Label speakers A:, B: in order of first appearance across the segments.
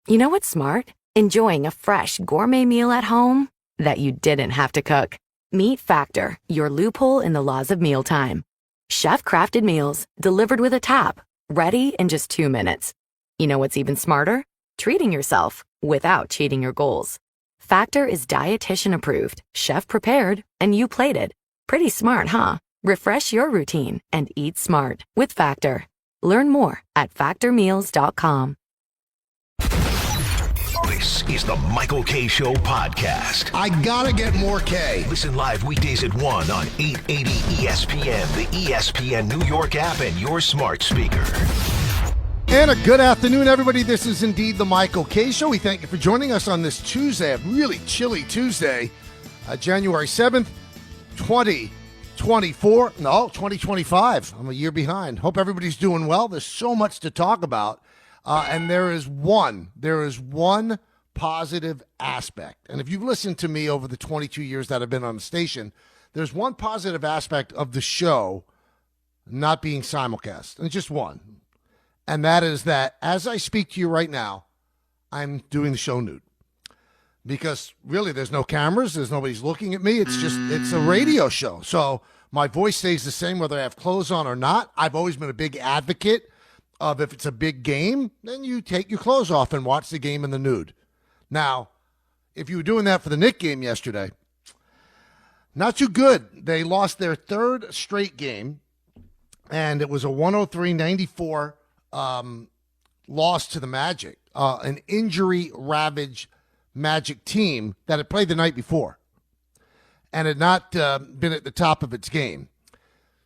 A: You know what's smart? Enjoying a fresh gourmet meal at home that you didn't have to cook. Meet Factor, your loophole in the laws of mealtime. Chef-crafted meals delivered with a tap, ready in just 2 minutes. You know what's even smarter? Treating yourself without cheating your goals. Factor is dietitian approved, chef prepared, and you plated. Pretty smart, huh? Refresh your routine and eat smart with Factor. Learn more at factormeals.com.
B: This is the Michael K. Show podcast.
C: I gotta get more K.
B: Listen live weekdays at 1 on 880 ESPN, the ESPN New York app, and your smart speaker.
C: And a good afternoon, everybody. This is indeed the Michael K. Show. We thank you for joining us on this Tuesday, a really chilly Tuesday, January 7th, 2024. No, 2025. I'm a year behind. Hope everybody's doing well. There's so much to talk about. And there is one positive aspect. And if you've listened to me over the 22 years that I've been on the station, there's one positive aspect of the show not being simulcast. And it's just one. And that is that as I speak to you right now, I'm doing the show nude. Because really there's no cameras, there's nobody's looking at me. It's a radio show. So my voice stays the same whether I have clothes on or not. I've always been a big advocate of if it's a big game, then you take your clothes off and watch the game in the nude. Now, if you were doing that for the Knicks game yesterday, not too good. They lost their third straight game, and it was a 103-94 loss to the Magic, an injury-ravaged Magic team that had played the night before and had not been at the top of its game.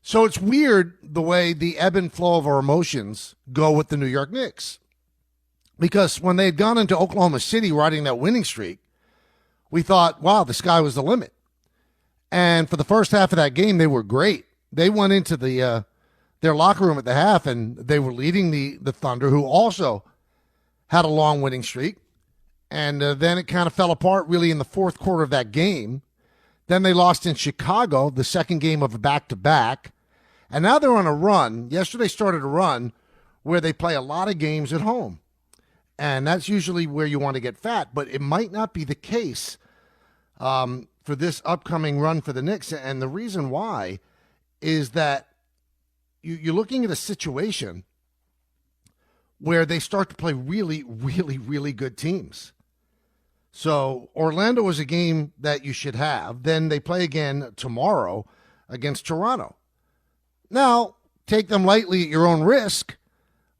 C: So it's weird the way the ebb and flow of our emotions go with the New York Knicks. Because when they had gone into Oklahoma City riding that winning streak, we thought, wow, the sky was the limit. And for the first half of that game, they were great. They went into their locker room at the half, and they were leading the Thunder, who also had a long winning streak. And then it kind of fell apart really in the fourth quarter of that game. Then they lost in Chicago, the second game of a back-to-back. And now they're on a run. Yesterday started a run where they play a lot of games at home. And that's usually where you want to get fat. But it might not be the case for this upcoming run for the Knicks. And the reason why is that you're looking at a situation where they start to play really, really, really good teams. So Orlando is a game that you should have. Then they play again tomorrow against Toronto. Now, take them lightly at your own risk,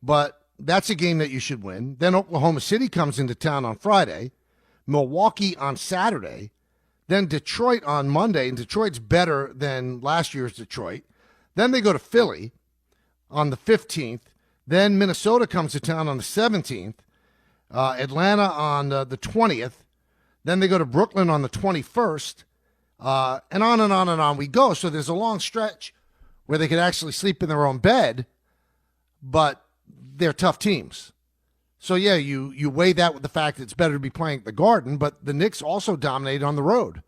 C: but that's a game that you should win. Then Oklahoma City comes into town on Friday, Milwaukee on Saturday, then Detroit on Monday, and Detroit's better than last year's Detroit. Then they go to Philly on the 15th. Then Minnesota comes to town on the 17th, Atlanta on the 20th. Then they go to Brooklyn on the 21st, and on and on and on we go. So there's a long stretch where they could actually sleep in their own bed, but they're tough teams. So, yeah, you weigh that with the fact that it's better to be playing at the Garden, but the Knicks also dominated on the road.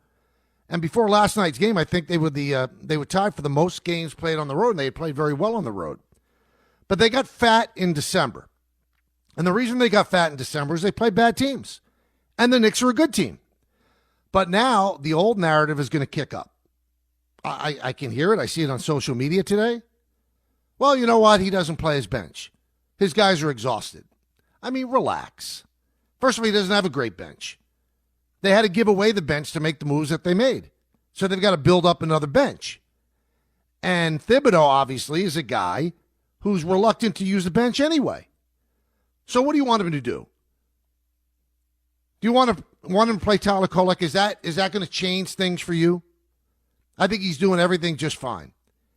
C: And before last night's game, I think they were tied for the most games played on the road, and they had played very well on the road. But they got fat in December. And the reason they got fat in December is they played bad teams. And the Knicks are a good team. But now the old narrative is going to kick up. I can hear it. I see it on social media today. Well, you know what? He doesn't play his bench. His guys are exhausted. I mean, relax. First of all, he doesn't have a great bench. They had to give away the bench to make the moves that they made. So they've got to build up another bench. And Thibodeau, obviously, is a guy who's reluctant to use the bench anyway. So what do you want him to do? Do you want him to play Tyler Kolek? Is that going to change things for you? I think he's doing everything just fine.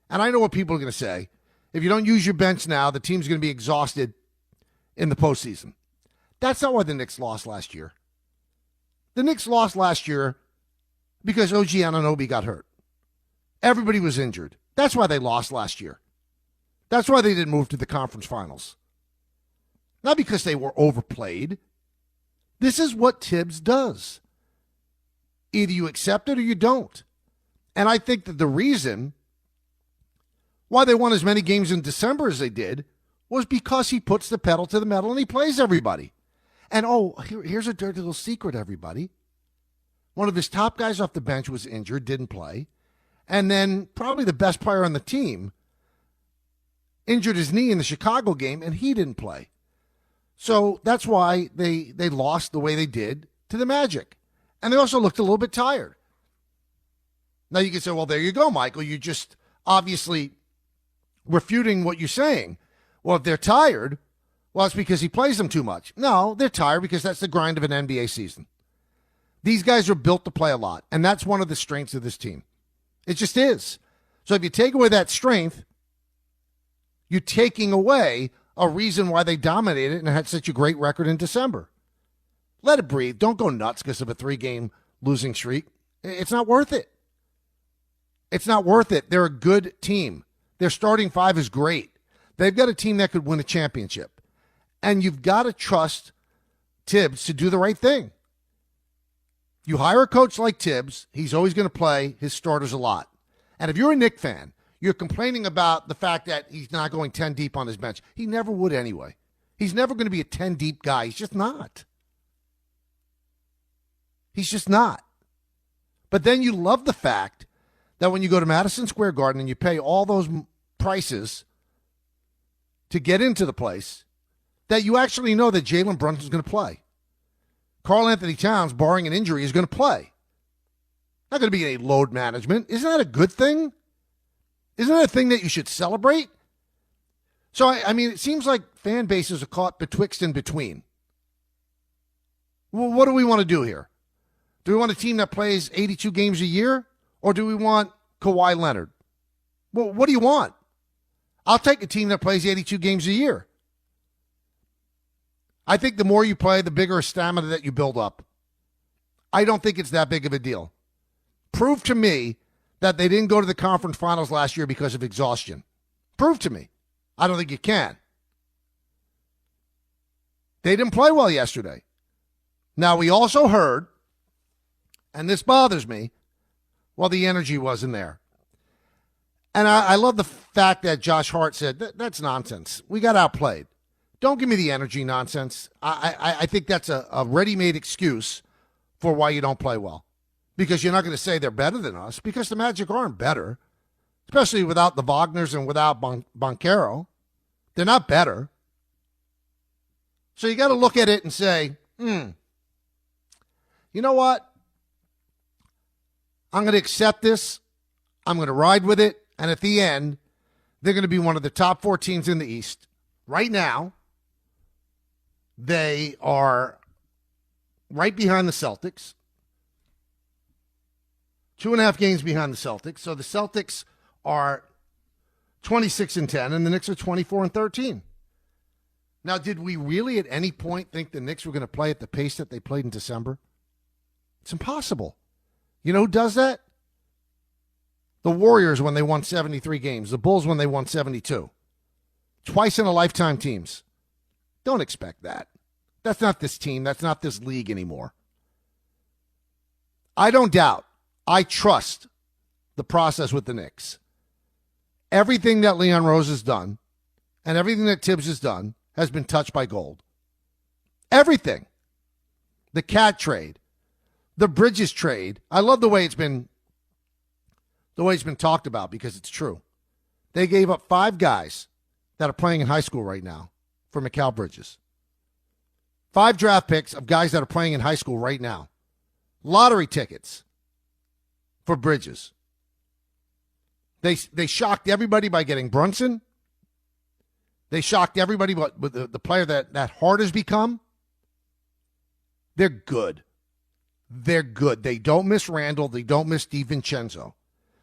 C: And I know what people are going to say. If you don't use your bench now, the team's going to be exhausted in the postseason. That's not why the Knicks lost last year. The Knicks lost last year because OG Anunoby got hurt. Everybody was injured. That's why they lost last year. That's why they didn't move to the conference finals. Not because they were overplayed. This is what Tibbs does. Either you accept it or you don't. And I think that the reason why they won as many games in December as they did was because he puts the pedal to the metal and he plays everybody. And, here's a dirty little secret, everybody. One of his top guys off the bench was injured, didn't play. And then probably the best player on the team injured his knee in the Chicago game, and he didn't play. So that's why they lost the way they did to the Magic. And they also looked a little bit tired. Now you can say, well, there you go, Michael. You just obviously refuting what you're saying. Well, if they're tired, well, it's because he plays them too much. No, they're tired because that's the grind of an NBA season. These guys are built to play a lot, and that's one of the strengths of this team. It just is. So if you take away that strength, you're taking away a reason why they dominated and had such a great record in December. Let it breathe. Don't go nuts because of a 3-game losing streak. It's not worth it. It's not worth it. They're a good team. Their starting five is great. They've got a team that could win a championship. And you've got to trust Tibbs to do the right thing. You hire a coach like Tibbs, he's always going to play his starters a lot. And if you're a Knick fan, you're complaining about the fact that he's not going 10 deep on his bench. He never would anyway. He's never going to be a 10 deep guy. He's just not. He's just not. But then you love the fact that when you go to Madison Square Garden and you pay all those prices to get into the place, that you actually know that Jalen Brunson's going to play. Karl Anthony Towns, barring an injury, is going to play. Not going to be a load management. Isn't that a good thing? Isn't that a thing that you should celebrate? So, I mean, it seems like fan bases are caught betwixt and between. Well, what do we want to do here? Do we want a team that plays 82 games a year? Or do we want Kawhi Leonard? Well, what do you want? I'll take a team that plays 82 games a year. I think the more you play, the bigger stamina that you build up. I don't think it's that big of a deal. Prove to me that they didn't go to the conference finals last year because of exhaustion. Prove to me. I don't think you can. They didn't play well yesterday. Now, we also heard, and this bothers me, well, the energy wasn't there. And I love the fact that Josh Hart said, that's nonsense. We got outplayed. Don't give me the energy nonsense. I think that's a ready-made excuse for why you don't play well. Because you're not going to say they're better than us, because the Magic aren't better, especially without the Wagners and without Banchero. They're not better. So you got to look at it and say, you know what? I'm going to accept this. I'm going to ride with it. And at the end, they're going to be one of the top 4 teams in the East. Right now, they are right behind the Celtics. 2.5 games behind the Celtics. So the Celtics are 26-10, and the Knicks are 24-13. Now, did we really at any point think the Knicks were going to play at the pace that they played in December? It's impossible. You know who does that? The Warriors when they won 73 games. The Bulls when they won 72. Twice in a lifetime teams. Don't expect that. That's not this team. That's not this league anymore. I don't doubt. I trust the process with the Knicks. Everything that Leon Rose has done and everything that Tibbs has done has been touched by gold. Everything. The Cat trade. The Bridges trade. I love the way it's been talked about because it's true. They gave up 5 guys that are playing in high school right now for Mikal Bridges. 5 draft picks of guys that are playing in high school right now. Lottery tickets for Bridges. They shocked everybody by getting Brunson. They shocked everybody with the player that Hart has become. They're good. They're good. They don't miss Randall. They don't miss DiVincenzo.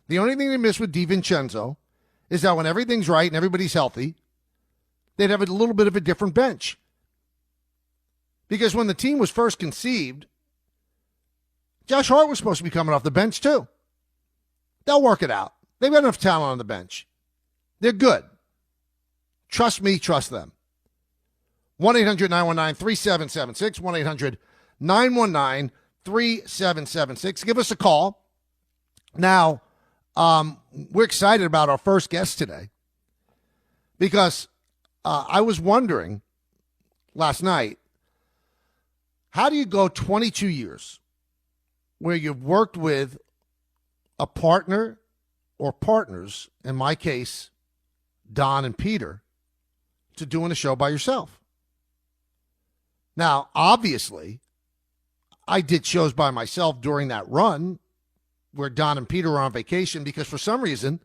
C: The only thing they miss with DiVincenzo is that when everything's right and everybody's healthy, they'd have a little bit of a different bench. Because when the team was first conceived, Josh Hart was supposed to be coming off the bench too. They'll work it out. They've got enough talent on the bench. They're good. Trust me, trust them. 1-800-919-3776. 1-800-919-3776. Give us a call. Now, we're excited about our first guest today because I was wondering last night, How do you go 22 years where you've worked with a partner or partners, in my case, Don and Peter, to doing a show by yourself? Now, obviously, I did shows by myself during that run where Don and Peter were on vacation because for some reason,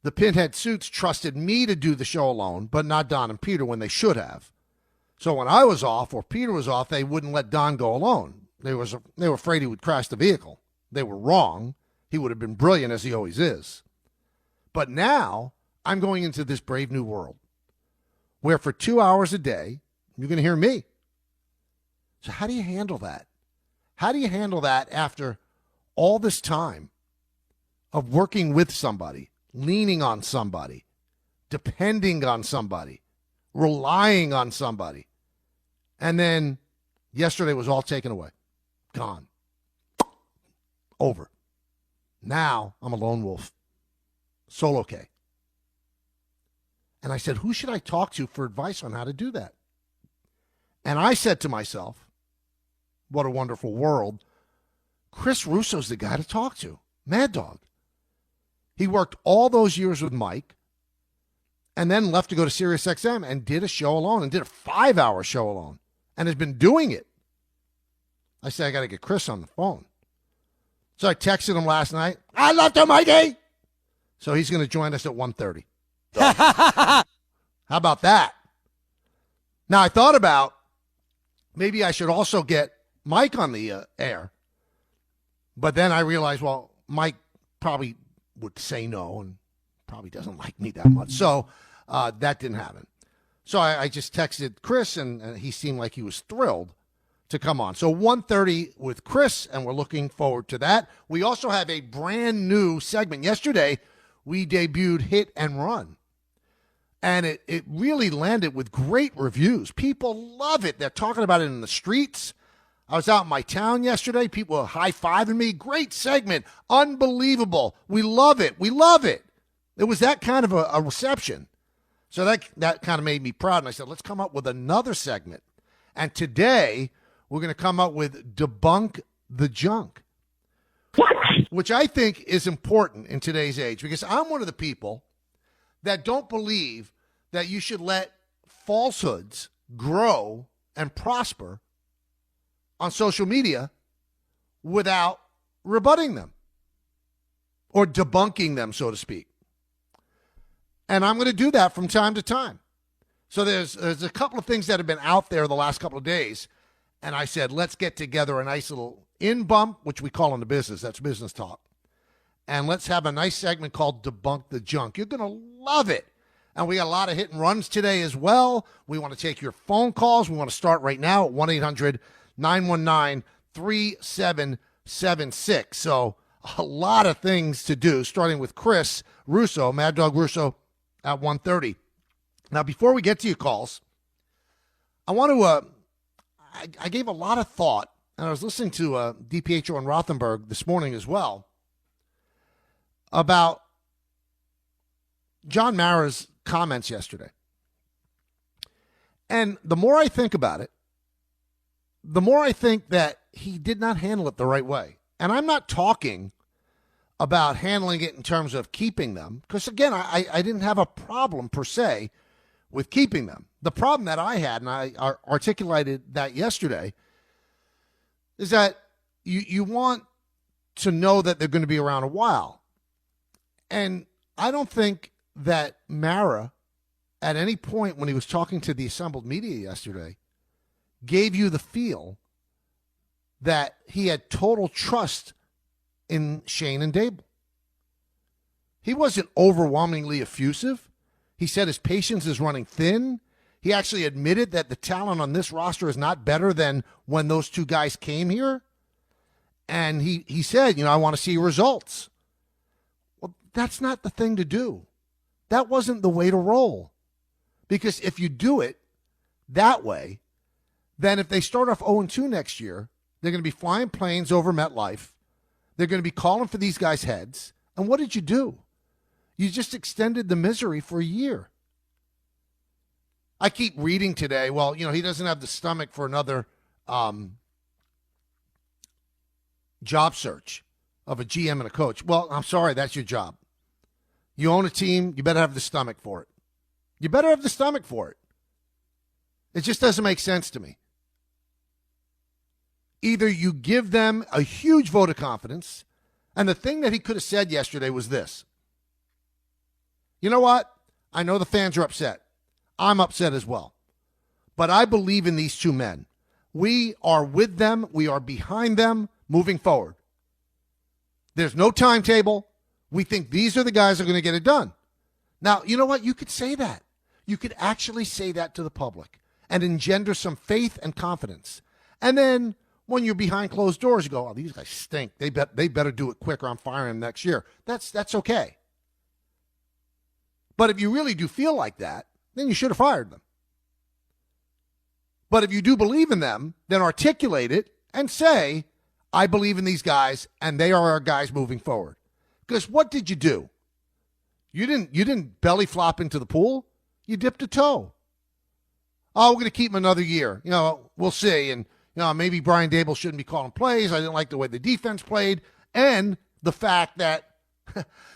C: the Pinhead Suits trusted me to do the show alone, but not Don and Peter when they should have. So when I was off or Peter was off, they wouldn't let Don go alone. They were afraid he would crash the vehicle. They were wrong. He would have been brilliant as he always is. But now I'm going into this brave new world where for 2 hours a day, you're going to hear me. So how do you handle that? How do you handle that after all this time of working with somebody, leaning on somebody, depending on somebody, relying on somebody, and then yesterday was all taken away, gone, over. Now I'm a lone wolf, solo K. And I said, who should I talk to for advice on how to do that? And I said to myself, what a wonderful world. Chris Russo's the guy to talk to. Mad Dog. He worked all those years with Mike and then left to go to SiriusXM and did a show alone and did a 5-hour show alone and has been doing it. I said, I got to get Chris on the phone. So I texted him last night. I love you, Mikey. So he's going to join us at 1:30. How about that? Now, I thought about maybe I should also get Mike on the air. But then I realized, well, Mike probably would say no and probably doesn't like me that much. So that didn't happen. So I just texted Chris, and he seemed like he was thrilled to come on. So 1:30 with Chris, and we're looking forward to that. We also have a brand new segment. Yesterday, we debuted Hit and Run. And it really landed with great reviews. People love it. They're talking about it in the streets. I was out in my town yesterday. People were high-fiving me. Great segment. Unbelievable. We love it. We love it. It was that kind of a reception. So that kind of made me proud. And I said, let's come up with another segment. And today, we're going to come up with Debunk the Junk. What? Which I think is important in today's age because I'm one of the people that don't believe that you should let falsehoods grow and prosper on social media without rebutting them or debunking them, so to speak. And I'm going to do that from time to time. So there's a couple of things that have been out there the last couple of days, and I said, let's get together a nice little in-bump, which we call in the business. That's business talk. And let's have a nice segment called Debunk the Junk. You're going to love it. And we got a lot of hit and runs today as well. We want to take your phone calls. We want to start right now at 1-800-919-3776. So a lot of things to do, starting with Chris Russo, Mad Dog Russo, at 1:30. Now, before we get to your calls, I want to I gave a lot of thought, and I was listening to DiPietro and Rothenberg this morning as well, about John Mara's comments yesterday. And the more I think about it, the more I think that he did not handle it the right way. And I'm not talking about handling it in terms of keeping them, because, again, I didn't have a problem per se with keeping them. The problem that I had, and I articulated that yesterday, is that you want to know that they're going to be around a while. And I don't think that Mara, at any point when he was talking to the assembled media yesterday, gave you the feel that he had total trust in Shane and Dable. He wasn't overwhelmingly effusive. He said his patience is running thin. He actually admitted that the talent on this roster is not better than when those two guys came here. And he said, I want to see results. Well, that's not the thing to do. That wasn't the way to roll. Because if you do it that way, then if they start off 0-2 next year, they're going to be flying planes over MetLife. They're going to be calling for these guys' heads. And what did you do? You just extended the misery for a year. I keep reading today, well, he doesn't have the stomach for another job search of a GM and a coach. Well, I'm sorry, that's your job. You own a team, you better have the stomach for it. You better have the stomach for it. It just doesn't make sense to me. Either you give them a huge vote of confidence, and the thing that he could have said yesterday was this. You know what? I know the fans are upset. I'm upset as well. But I believe in these two men. We are with them. We are behind them moving forward. There's no timetable. We think these are the guys that are going to get it done. Now, you know what? You could say that. You could actually say that to the public and engender some faith and confidence. And then when you're behind closed doors, you go, oh, these guys stink. They better do it quick or I'm firing them next year. That's okay. But if you really do feel like that, then you should have fired them. But if you do believe in them, then articulate it and say, I believe in these guys and they are our guys moving forward. Because what did you do? You didn't belly flop into the pool. You dipped a toe. Oh, we're going to keep him another year. We'll see. And maybe Brian Daboll shouldn't be calling plays. I didn't like the way the defense played. And the fact that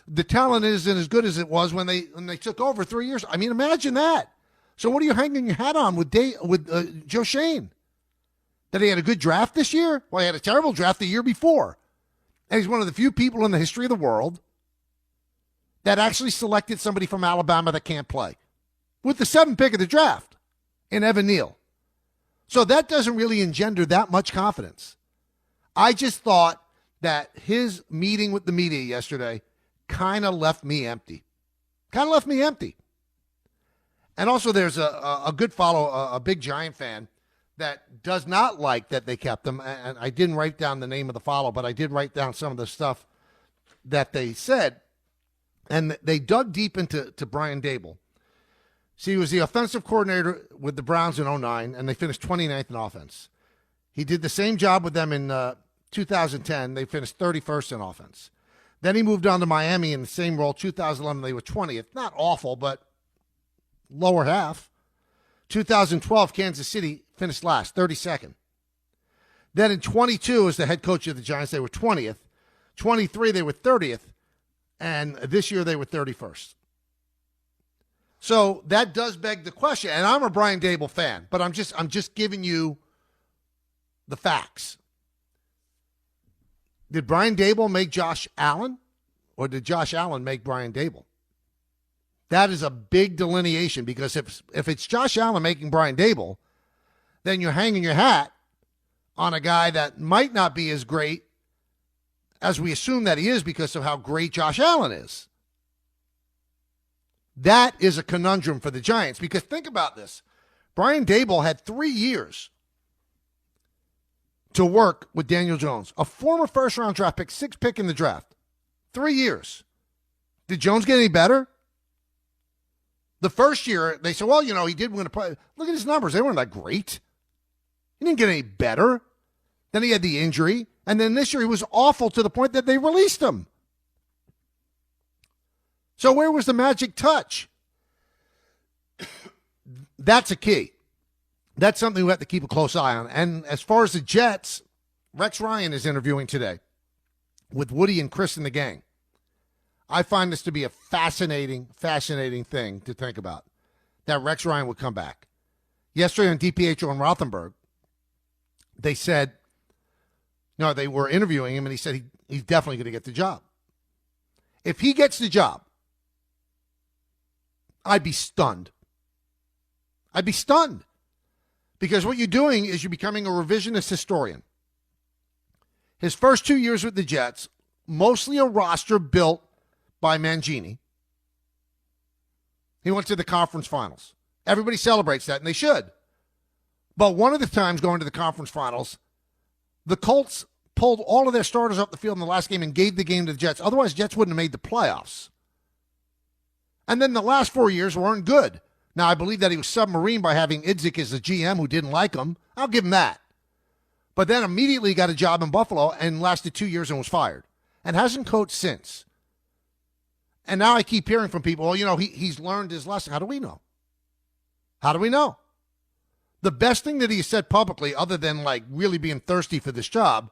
C: the talent isn't as good as it was when they took over 3 years. I mean, imagine that. So what are you hanging your hat on with Joe Shane? That he had a good draft this year? Well, he had a terrible draft the year before. And he's one of the few people in the history of the world that actually selected somebody from Alabama that can't play with the 7th pick of the draft in Evan Neal. So that doesn't really engender that much confidence. I just thought that his meeting with the media yesterday kind of left me empty. And also there's a good follow, a big Giant fan that does not like that they kept him. And I didn't write down the name of the follow, but I did write down some of the stuff that they said. And they dug deep into Brian Daboll. See, he was the offensive coordinator with the Browns in 2009, and they finished 29th in offense. He did the same job with them in 2010. They finished 31st in offense. Then he moved on to Miami in the same role. 2011, they were 20th. Not awful, but lower half. 2012, Kansas City finished last, 32nd. Then in 22, as the head coach of the Giants, they were 20th. 23, they were 30th. And this year, they were 31st. So that does beg the question. And I'm a Brian Daboll fan, but I'm just giving you the facts. Did Brian Daboll make Josh Allen, or did Josh Allen make Brian Daboll? That is a big delineation, because if it's Josh Allen making Brian Daboll, then you're hanging your hat on a guy that might not be as great as we assume that he is because of how great Josh Allen is. That is a conundrum for the Giants, because think about this. Brian Daboll had 3 years to work with Daniel Jones, a former first-round draft pick, 6th pick in the draft. 3 years. Did Jones get any better? The first year, they said, well, he did win a play. Look at his numbers. They weren't that great. He didn't get any better. Then he had the injury. And then this year, he was awful to the point that they released him. So where was the magic touch? That's a key. That's something we have to keep a close eye on. And as far as the Jets, Rex Ryan is interviewing today with Woody and Chris and the gang. I find this to be a fascinating thing to think about, that Rex Ryan would come back. Yesterday on DPHO and Rothenberg, they said, they were interviewing him, and he said he's definitely going to get the job. If he gets the job, I'd be stunned. Because what you're doing is you're becoming a revisionist historian. His first 2 years with the Jets, mostly a roster built by Mangini. He went to the conference finals. Everybody celebrates that, and they should. But one of the times going to the conference finals, the Colts pulled all of their starters up the field in the last game and gave the game to the Jets. Otherwise, Jets wouldn't have made the playoffs. And then the last 4 years weren't good. Now, I believe that he was submarined by having Idzik as the GM who didn't like him. I'll give him that. But then immediately got a job in Buffalo and lasted 2 years and was fired. And hasn't coached since. And now I keep hearing from people, well, he's learned his lesson. How do we know? The best thing that he said publicly, other than like really being thirsty for this job,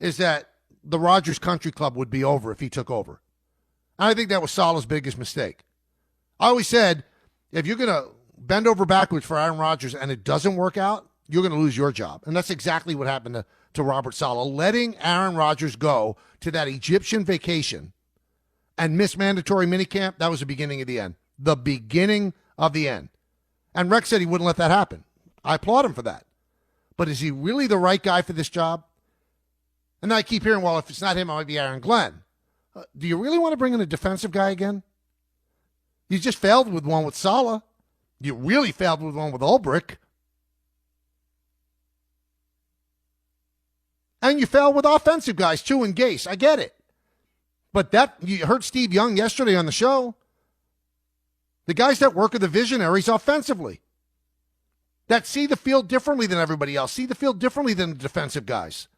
C: is that the Rodgers Country Club would be over if he took over. And I think that was Saleh's biggest mistake. I always said, if you're going to bend over backwards for Aaron Rodgers and it doesn't work out, you're going to lose your job. And that's exactly what happened to Robert Saleh. Letting Aaron Rodgers go to that Egyptian vacation and miss mandatory minicamp, that was the beginning of the end. The beginning of the end. And Rex said he wouldn't let that happen. I applaud him for that. But is he really the right guy for this job? And then I keep hearing, well, if it's not him, it might be Aaron Glenn. Do you really want to bring in a defensive guy again? You just failed with one with Saleh. You really failed with one with Ulbrich. And you failed with offensive guys, too, in Gase. I get it. But you heard Steve Young yesterday on the show. The guys that work are the visionaries offensively, that see the field differently than everybody else, see the field differently than the defensive guys.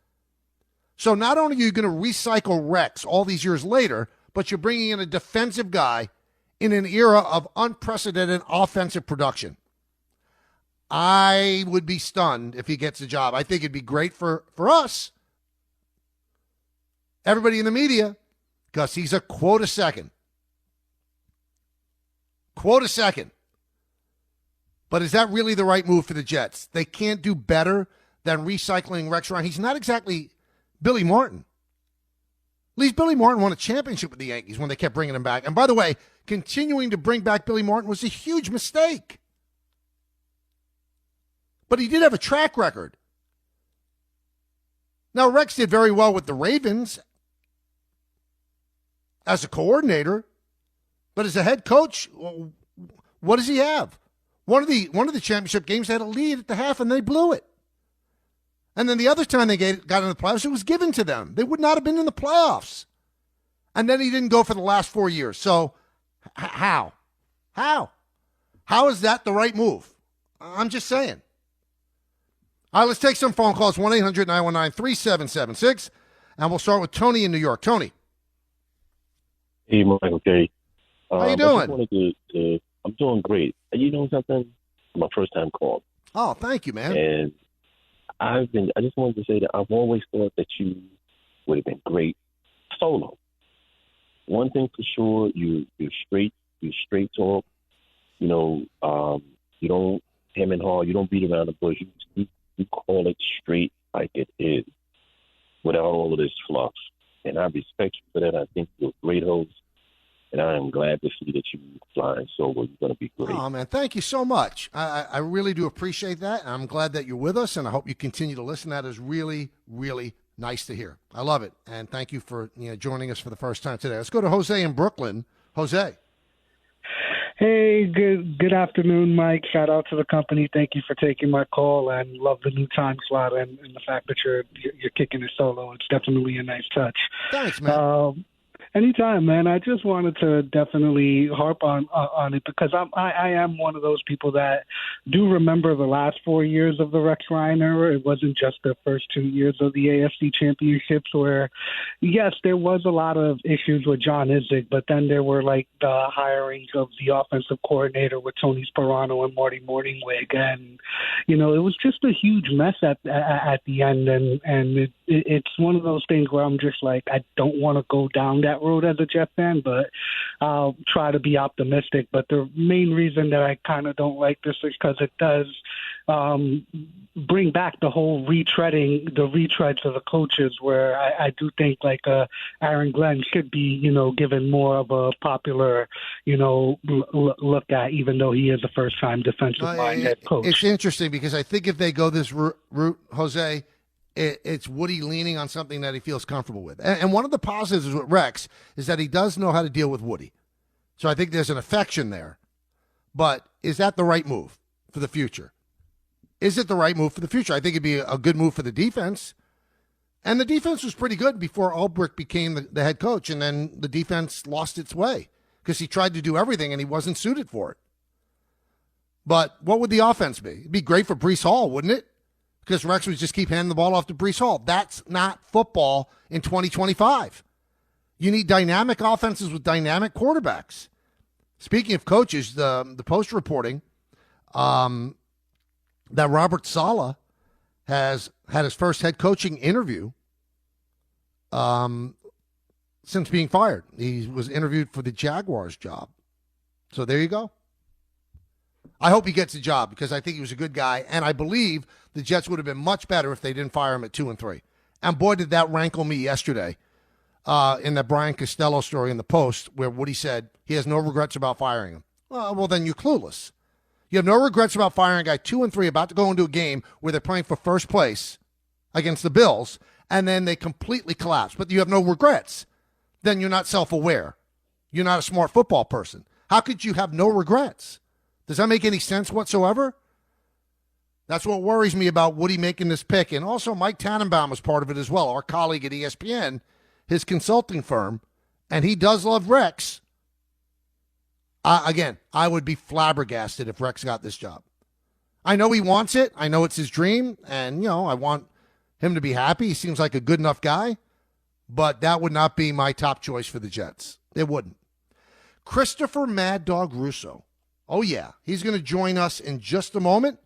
C: So not only are you going to recycle Rex all these years later, but you're bringing in a defensive guy in an era of unprecedented offensive production. I would be stunned if he gets the job. I think it'd be great for us, everybody in the media, because he's a quote a second. Quote a second. But is that really the right move for the Jets? They can't do better than recycling Rex Ryan. He's not exactly Billy Martin. At least Billy Martin won a championship with the Yankees when they kept bringing him back. And by the way, continuing to bring back Billy Martin was a huge mistake. But he did have a track record. Now, Rex did very well with the Ravens as a coordinator. But as a head coach, what does he have? One of the championship games, they had a lead at the half, and they blew it. And then the other time they got in the playoffs, it was given to them. They would not have been in the playoffs. And then he didn't go for the last 4 years. So how? How is that the right move? I'm just saying. All right, let's take some phone calls, 1-800-919-3776. And we'll start with Tony in New York. Tony.
D: Hey, Michael K.
C: How you doing?
D: I'm doing great. You know something? My first time call.
C: Oh, thank you, man.
D: And I just wanted to say that I've always thought that you would have been great solo. One thing for sure, you straight talk. You know, you don't hem and haw. You don't beat around the bush. You call it straight like it is, without all of this fluff. And I respect you for that. I think you're a great host. And I am glad to see that you flying solo. You're going to be great.
C: Oh, man, thank you so much. I really do appreciate that. I'm glad that you're with us, and I hope you continue to listen. That is really, really nice to hear. I love it, and thank you for joining us for the first time today. Let's go to Jose in Brooklyn. Jose.
E: Hey, good afternoon, Mike. Shout out to the company. Thank you for taking my call, and love the new time slot and the fact that you're kicking it solo. It's definitely a nice touch.
C: Thanks, man.
E: Anytime, man. I just wanted to definitely harp on it because I am one of those people that do remember the last 4 years of the Rex Ryan era. It wasn't just the first 2 years of the AFC championships where, yes, there was a lot of issues with John Izzik, but then there were like the hiring of the offensive coordinator with Tony Sperano and Marty Morningwig. And, it was just a huge mess at the end. And it's one of those things where I'm just like, I don't want to go down that road as a Jet fan, but I'll try to be optimistic. But the main reason that I kind of don't like this is because it does bring back the whole retreads of the coaches, where I do think like Aaron Glenn should be, given more of a popular, look at, even though he is a first-time defensive line head coach.
C: It's interesting because I think if they go this route, Jose, it's Woody leaning on something that he feels comfortable with. And one of the positives with Rex is that he does know how to deal with Woody. So I think there's an affection there. But is that the right move for the future? Is it the right move for the future? I think it'd be a good move for the defense. And the defense was pretty good before Ulbrich became the head coach, and then the defense lost its way because he tried to do everything and he wasn't suited for it. But what would the offense be? It'd be great for Breece Hall, wouldn't it? Because Rex would just keep handing the ball off to Breece Hall. That's not football in 2025. You need dynamic offenses with dynamic quarterbacks. Speaking of coaches, the Post reporting, that Robert Saleh has had his first head coaching interview since being fired. He was interviewed for the Jaguars job. So there you go. I hope he gets a job because I think he was a good guy, and I believe the Jets would have been much better if they didn't fire him at 2-3. And boy, did that rankle me yesterday in that Brian Costello story in the Post where Woody said he has no regrets about firing him. Well, then you're clueless. You have no regrets about firing a guy 2-3 about to go into a game where they're playing for first place against the Bills, and then they completely collapse. But you have no regrets. Then you're not self-aware. You're not a smart football person. How could you have no regrets? Does that make any sense whatsoever? That's what worries me about Woody making this pick. And also Mike Tannenbaum was part of it as well, our colleague at ESPN, his consulting firm, and he does love Rex. Again, I would be flabbergasted if Rex got this job. I know he wants it. I know it's his dream, and, I want him to be happy. He seems like a good enough guy, but that would not be my top choice for the Jets. It wouldn't. Christopher Mad Dog Russo. Oh, yeah. He's going to join us in just a moment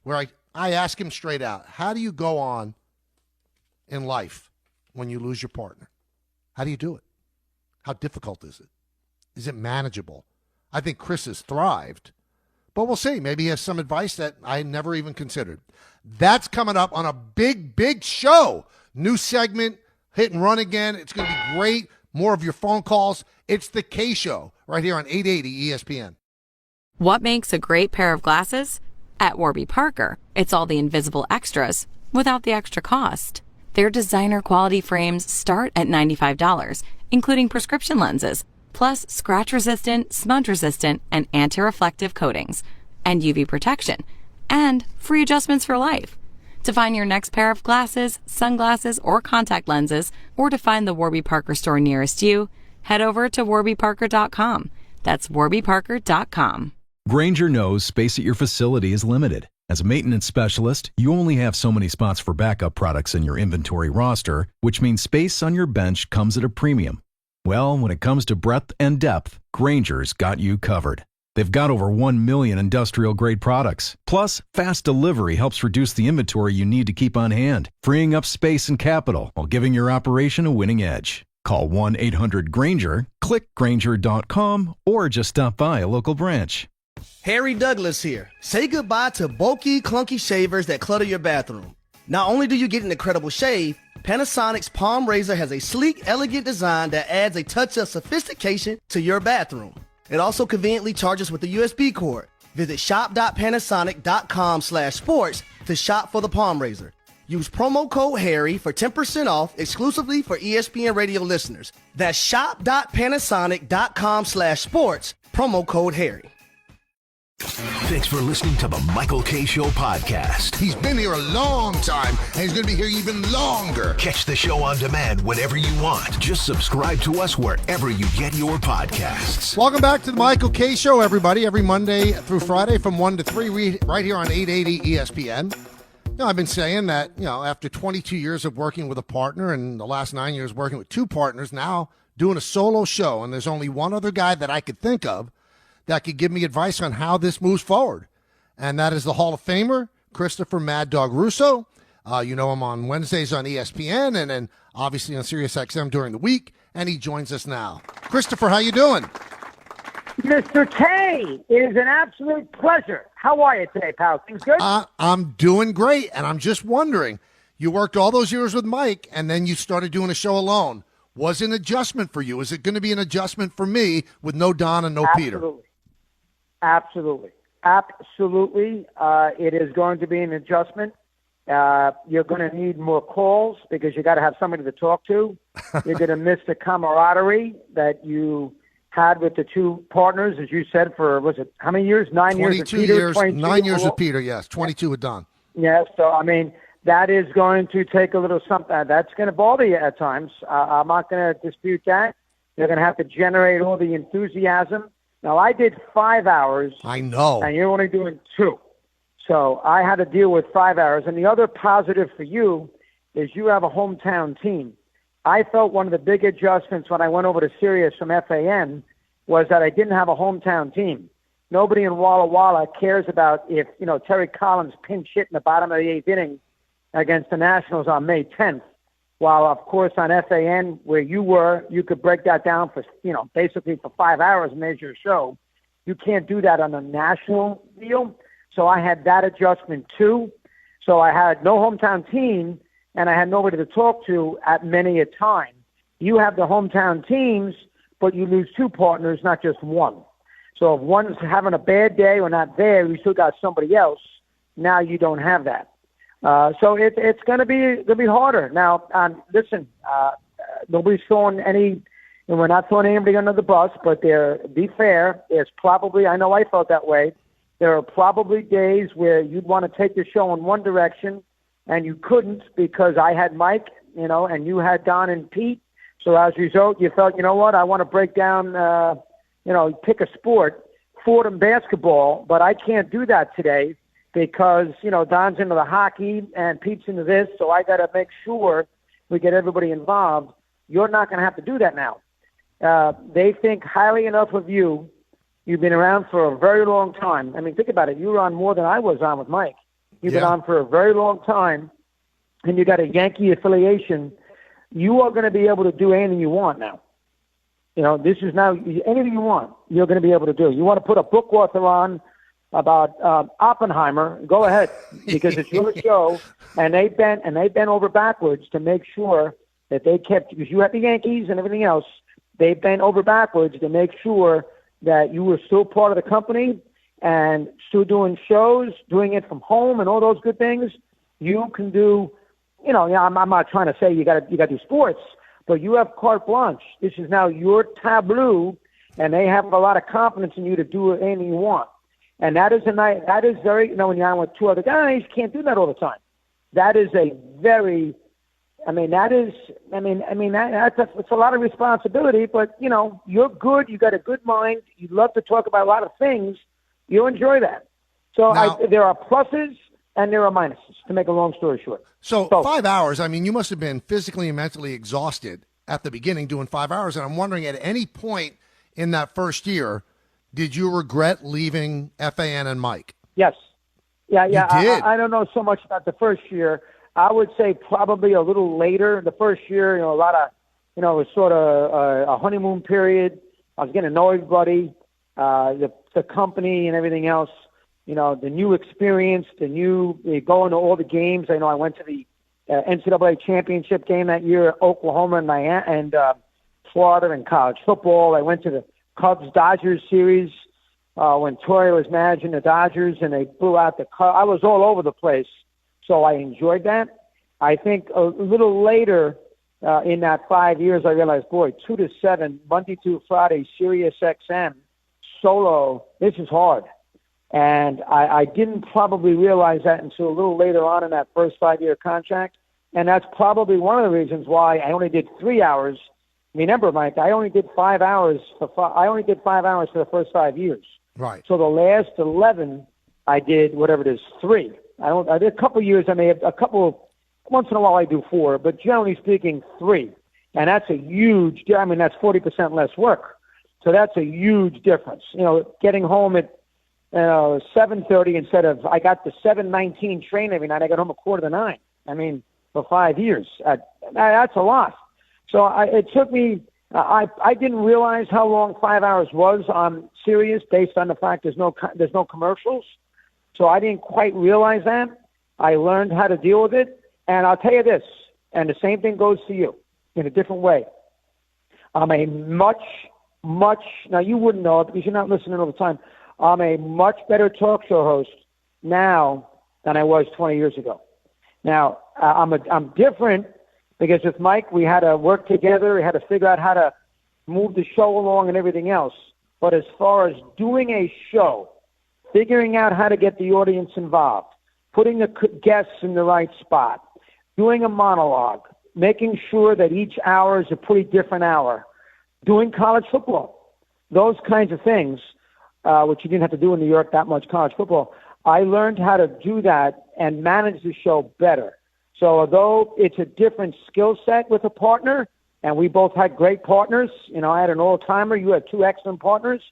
C: where I ask him straight out, how do you go on in life when you lose your partner? How do you do it? How difficult is it? Is it manageable? I think Chris has thrived, but we'll see. Maybe he has some advice that I never even considered. That's coming up on a big, big show. New segment, hit and run again. It's going to be great. More of your phone calls. It's the K Show right here on 880 ESPN.
F: What makes a great pair of glasses? At Warby Parker, it's all the invisible extras without the extra cost. Their designer quality frames start at $95, including prescription lenses, plus scratch-resistant, smudge-resistant, and anti-reflective coatings, and UV protection, and free adjustments for life. To find your next pair of glasses, sunglasses, or contact lenses, or to find the Warby Parker store nearest you, head over to warbyparker.com. That's warbyparker.com.
G: Grainger knows space at your facility is limited. As a maintenance specialist, you only have so many spots for backup products in your inventory roster, which means space on your bench comes at a premium. Well, when it comes to breadth and depth, Grainger's got you covered. They've got over 1 million industrial-grade products. Plus, fast delivery helps reduce the inventory you need to keep on hand, freeing up space and capital while giving your operation a winning edge. Call 1-800-GRAINGER, click Grainger.com, or just stop by a local branch.
H: Harry Douglas here. Say goodbye to bulky, clunky shavers that clutter your bathroom. Not only do you get an incredible shave, Panasonic's Palm Razor has a sleek, elegant design that adds a touch of sophistication to your bathroom. It also conveniently charges with a USB cord. Visit shop.panasonic.com/sports to shop for the Palm Razor. Use promo code HARRY for 10% off exclusively for ESPN radio listeners. That's shop.panasonic.com/sports, promo code HARRY.
B: Thanks for listening to the Michael K. Show podcast.
C: He's been here a long time, and he's going to be here even longer.
B: Catch the show on demand whenever you want. Just subscribe to us wherever you get your podcasts.
C: Welcome back to the Michael K. Show, everybody. Every Monday through Friday from 1 to 3, right here on 880 ESPN. I've been saying that, after 22 years of working with a partner and the last 9 years working with two partners, now doing a solo show, and there's only one other guy that I could think of that could give me advice on how this moves forward. And that is the Hall of Famer, Christopher Mad Dog Russo. You know him on Wednesdays on ESPN and then obviously on SiriusXM during the week. And he joins us now. Christopher, how you doing?
I: Mr. K, it is an absolute pleasure. How are you today, pal? Things good?
C: I'm doing great. And I'm just wondering, you worked all those years with Mike and then you started doing a show alone. Was it an adjustment for you? Is it going to be an adjustment for me with no Don and no Peter?
I: Absolutely. It is going to be an adjustment. You're going to need more calls because you got to have somebody to talk to. You're going to miss the camaraderie that you had with the two partners, as you said, for, how many years? 9 years with Peter?
C: 9 years with Peter, yes. 22 with Don.
I: Yes, so, that is going to take a little something. That's going to bother you at times. I'm not going to dispute that. You're going to have to generate all the enthusiasm. Now, I did 5 hours.
C: I know.
I: And you're only doing 2. So I had to deal with 5 hours. And the other positive for you is you have a hometown team. I felt one of the big adjustments when I went over to Sirius from FAN was that I didn't have a hometown team. nobody in Walla Walla cares about if, Terry Collins pinch hit in the bottom of the 8th inning against the Nationals on May 10th. While, of course, on FAN, where you were, you could break that down for, basically for 5 hours and there's your show. You can't do that on a national deal. So I had that adjustment too. So I had no hometown team, and I had nobody to talk to at many a time. You have the hometown teams, but you lose 2 partners, not just one. So if one's having a bad day or not there, you still got somebody else. Now you don't have that. So it's going to be harder. Now, listen, nobody's throwing and we're not throwing anybody under the bus, but be fair. There's probably, I know I felt that way. There are probably days where you'd want to take the show in one direction and you couldn't because I had Mike, and you had Don and Pete. So as a result, you felt, you know what, I want to break down, pick a sport, Fordham basketball, but I can't do that today because, Don's into the hockey and Pete's into this, so I got to make sure we get everybody involved. You're not going to have to do that now. They think highly enough of you. You've been around for a very long time. I mean, think about it. You were on more than I was on with Mike. You've been on for a very long time, and you got a Yankee affiliation. You are going to be able to do anything you want now. This is now anything you want, you're going to be able to do. You want to put a book author on about Oppenheimer, go ahead, because it's your show, and they bent over backwards to make sure that they kept, because you have the Yankees and everything else, they bent over backwards to make sure that you were still part of the company and still doing shows, doing it from home and all those good things. You can do, I'm not trying to say you got to do sports, but you have carte blanche. This is now your tableau, and they have a lot of confidence in you to do anything you want. And that is very, when you're on with 2 other guys, you can't do that all the time. That is a very, it's a lot of responsibility, but, you're good. You got a good mind. You love to talk about a lot of things. You enjoy that. So
C: now,
I: there are pluses and there are minuses, to make a long story short.
C: So 5 hours, you must have been physically and mentally exhausted at the beginning doing 5 hours. And I'm wondering, at any point in that first year, did you regret leaving FAN and Mike?
I: Yes. Yeah.
C: You did?
I: I don't know so much about the first year. I would say probably a little later. The first year, a lot of, it was sort of a honeymoon period. I was getting to know everybody, the company and everything else. The new experience, going to all the games. I know I went to the NCAA championship game that year, Oklahoma and Miami, and Florida, and college football. I went to the Cubs-Dodgers series when Torrey was managing the Dodgers, and they blew out the Cubs. I was all over the place, so I enjoyed that. I think a little later in that 5 years, I realized, 2 to 7, Monday through Friday, Sirius XM, solo, this is hard. And I didn't probably realize that until a little later on in that first 5-year contract. And that's probably one of the reasons why I only did 3 hours. Remember, Mike, I only did 5 hours for the first 5 years.
C: Right.
I: So the last 11, I did whatever it is, 3. I did a couple of years. I may have once in a while I do 4, but generally speaking, 3. And that's a huge, that's 40% less work. So that's a huge difference. Getting home at 7:30 instead of, I got the 7:19 train every night. I got home at 8:45. For 5 years, that's a lot. So it took me. I didn't realize how long 5 hours was on Sirius based on the fact there's no commercials. So I didn't quite realize that. I learned how to deal with it, and I'll tell you this, and the same thing goes to you in a different way. I'm a much now you wouldn't know it because you're not listening all the time. I'm a much better talk show host now than I was 20 years ago. Now, I'm different because with Mike, we had to work together. We had to figure out how to move the show along and everything else. But as far as doing a show, figuring out how to get the audience involved, putting the guests in the right spot, doing a monologue, making sure that each hour is a pretty different hour, doing college football, those kinds of things, which you didn't have to do in New York that much college football. I learned how to do that and manage the show better. So although it's a different skill set with a partner, and we both had great partners, I had an all-timer, you had 2 excellent partners,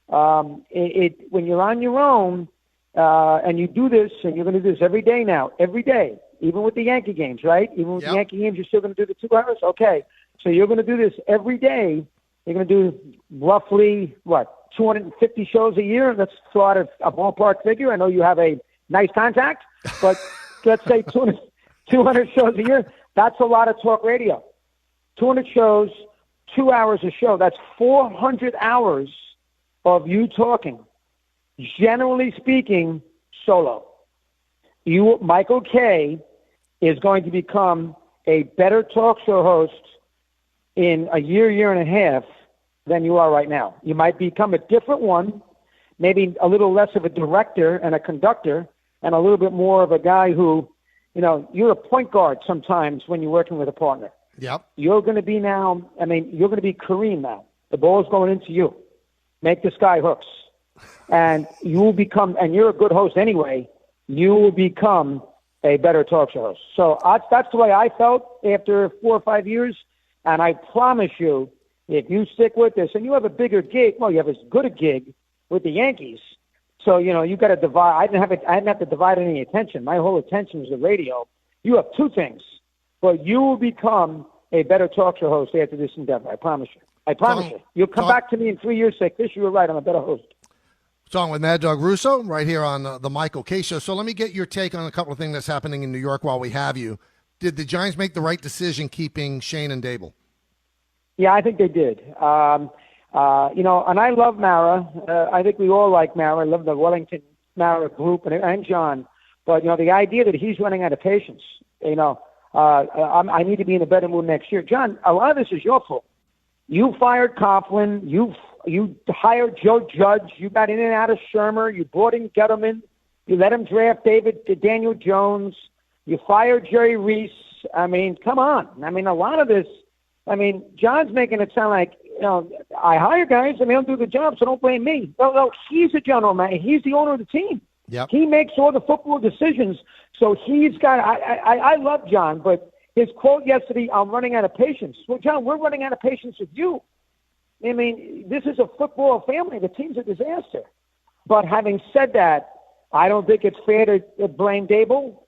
I: When you're on your own and you do this, and you're going to do this every day now, every day, even with the Yankee games, right? Even with the Yankee games, you're still going to do the 2 hours? Okay. So you're going to do this every day. You're going to do roughly, 250 shows a year? Let's throw out a ballpark figure. I know you have a nice contact, but let's say 200 shows a year. That's a lot of talk radio. 200 shows, 2 hours a show. That's 400 hours of you talking. Generally speaking, solo. Michael Kay is going to become a better talk show host in a year and a half than you are right now. You might become a different one, maybe a little less of a director and a conductor, and a little bit more of a guy who, you're a point guard sometimes when you're working with a partner.
C: Yep.
I: You're going to be now, you're going to be Kareem now. The ball's going into you. Make the sky hooks. And you will become, and you're a good host anyway, you will become a better talk show host. So that's the way I felt after 4 or 5 years. And I promise you, if you stick with this and you have a bigger gig, you have as good a gig with the Yankees. So, you got to divide. I didn't have to divide any attention. My whole attention was the radio. You have 2 things, but you will become a better talk show host after this endeavor. I promise you. I promise you. You'll come back to me in 3 years and say, Chris, you were right. I'm a better host.
C: Talking with Mad Dog Russo right here on the Michael Kay Show. So let me get your take on a couple of things that's happening in New York while we have you. Did the Giants make the right decision keeping Shane and Dable?
I: Yeah, I think they did. And I love Mara. I think we all like Mara. I love the Wellington Mara group and John. But, the idea that he's running out of patience, I need to be in a better mood next year. John, a lot of this is your fault. You fired Coughlin. You hired Joe Judge. You got in and out of Shermer. You brought in Gettleman. You let him draft Daniel Jones. You fired Jerry Reese. Come on. A lot of this, John's making it sound like, I hire guys and they don't do the job, so don't blame me. No, he's a general manager. He's the owner of the team.
C: Yep.
I: He makes all the football decisions. So he's got, I love John, but his quote yesterday, I'm running out of patience. Well, John, we're running out of patience with you. This is a football family. The team's a disaster. But having said that, I don't think it's fair to blame Dable.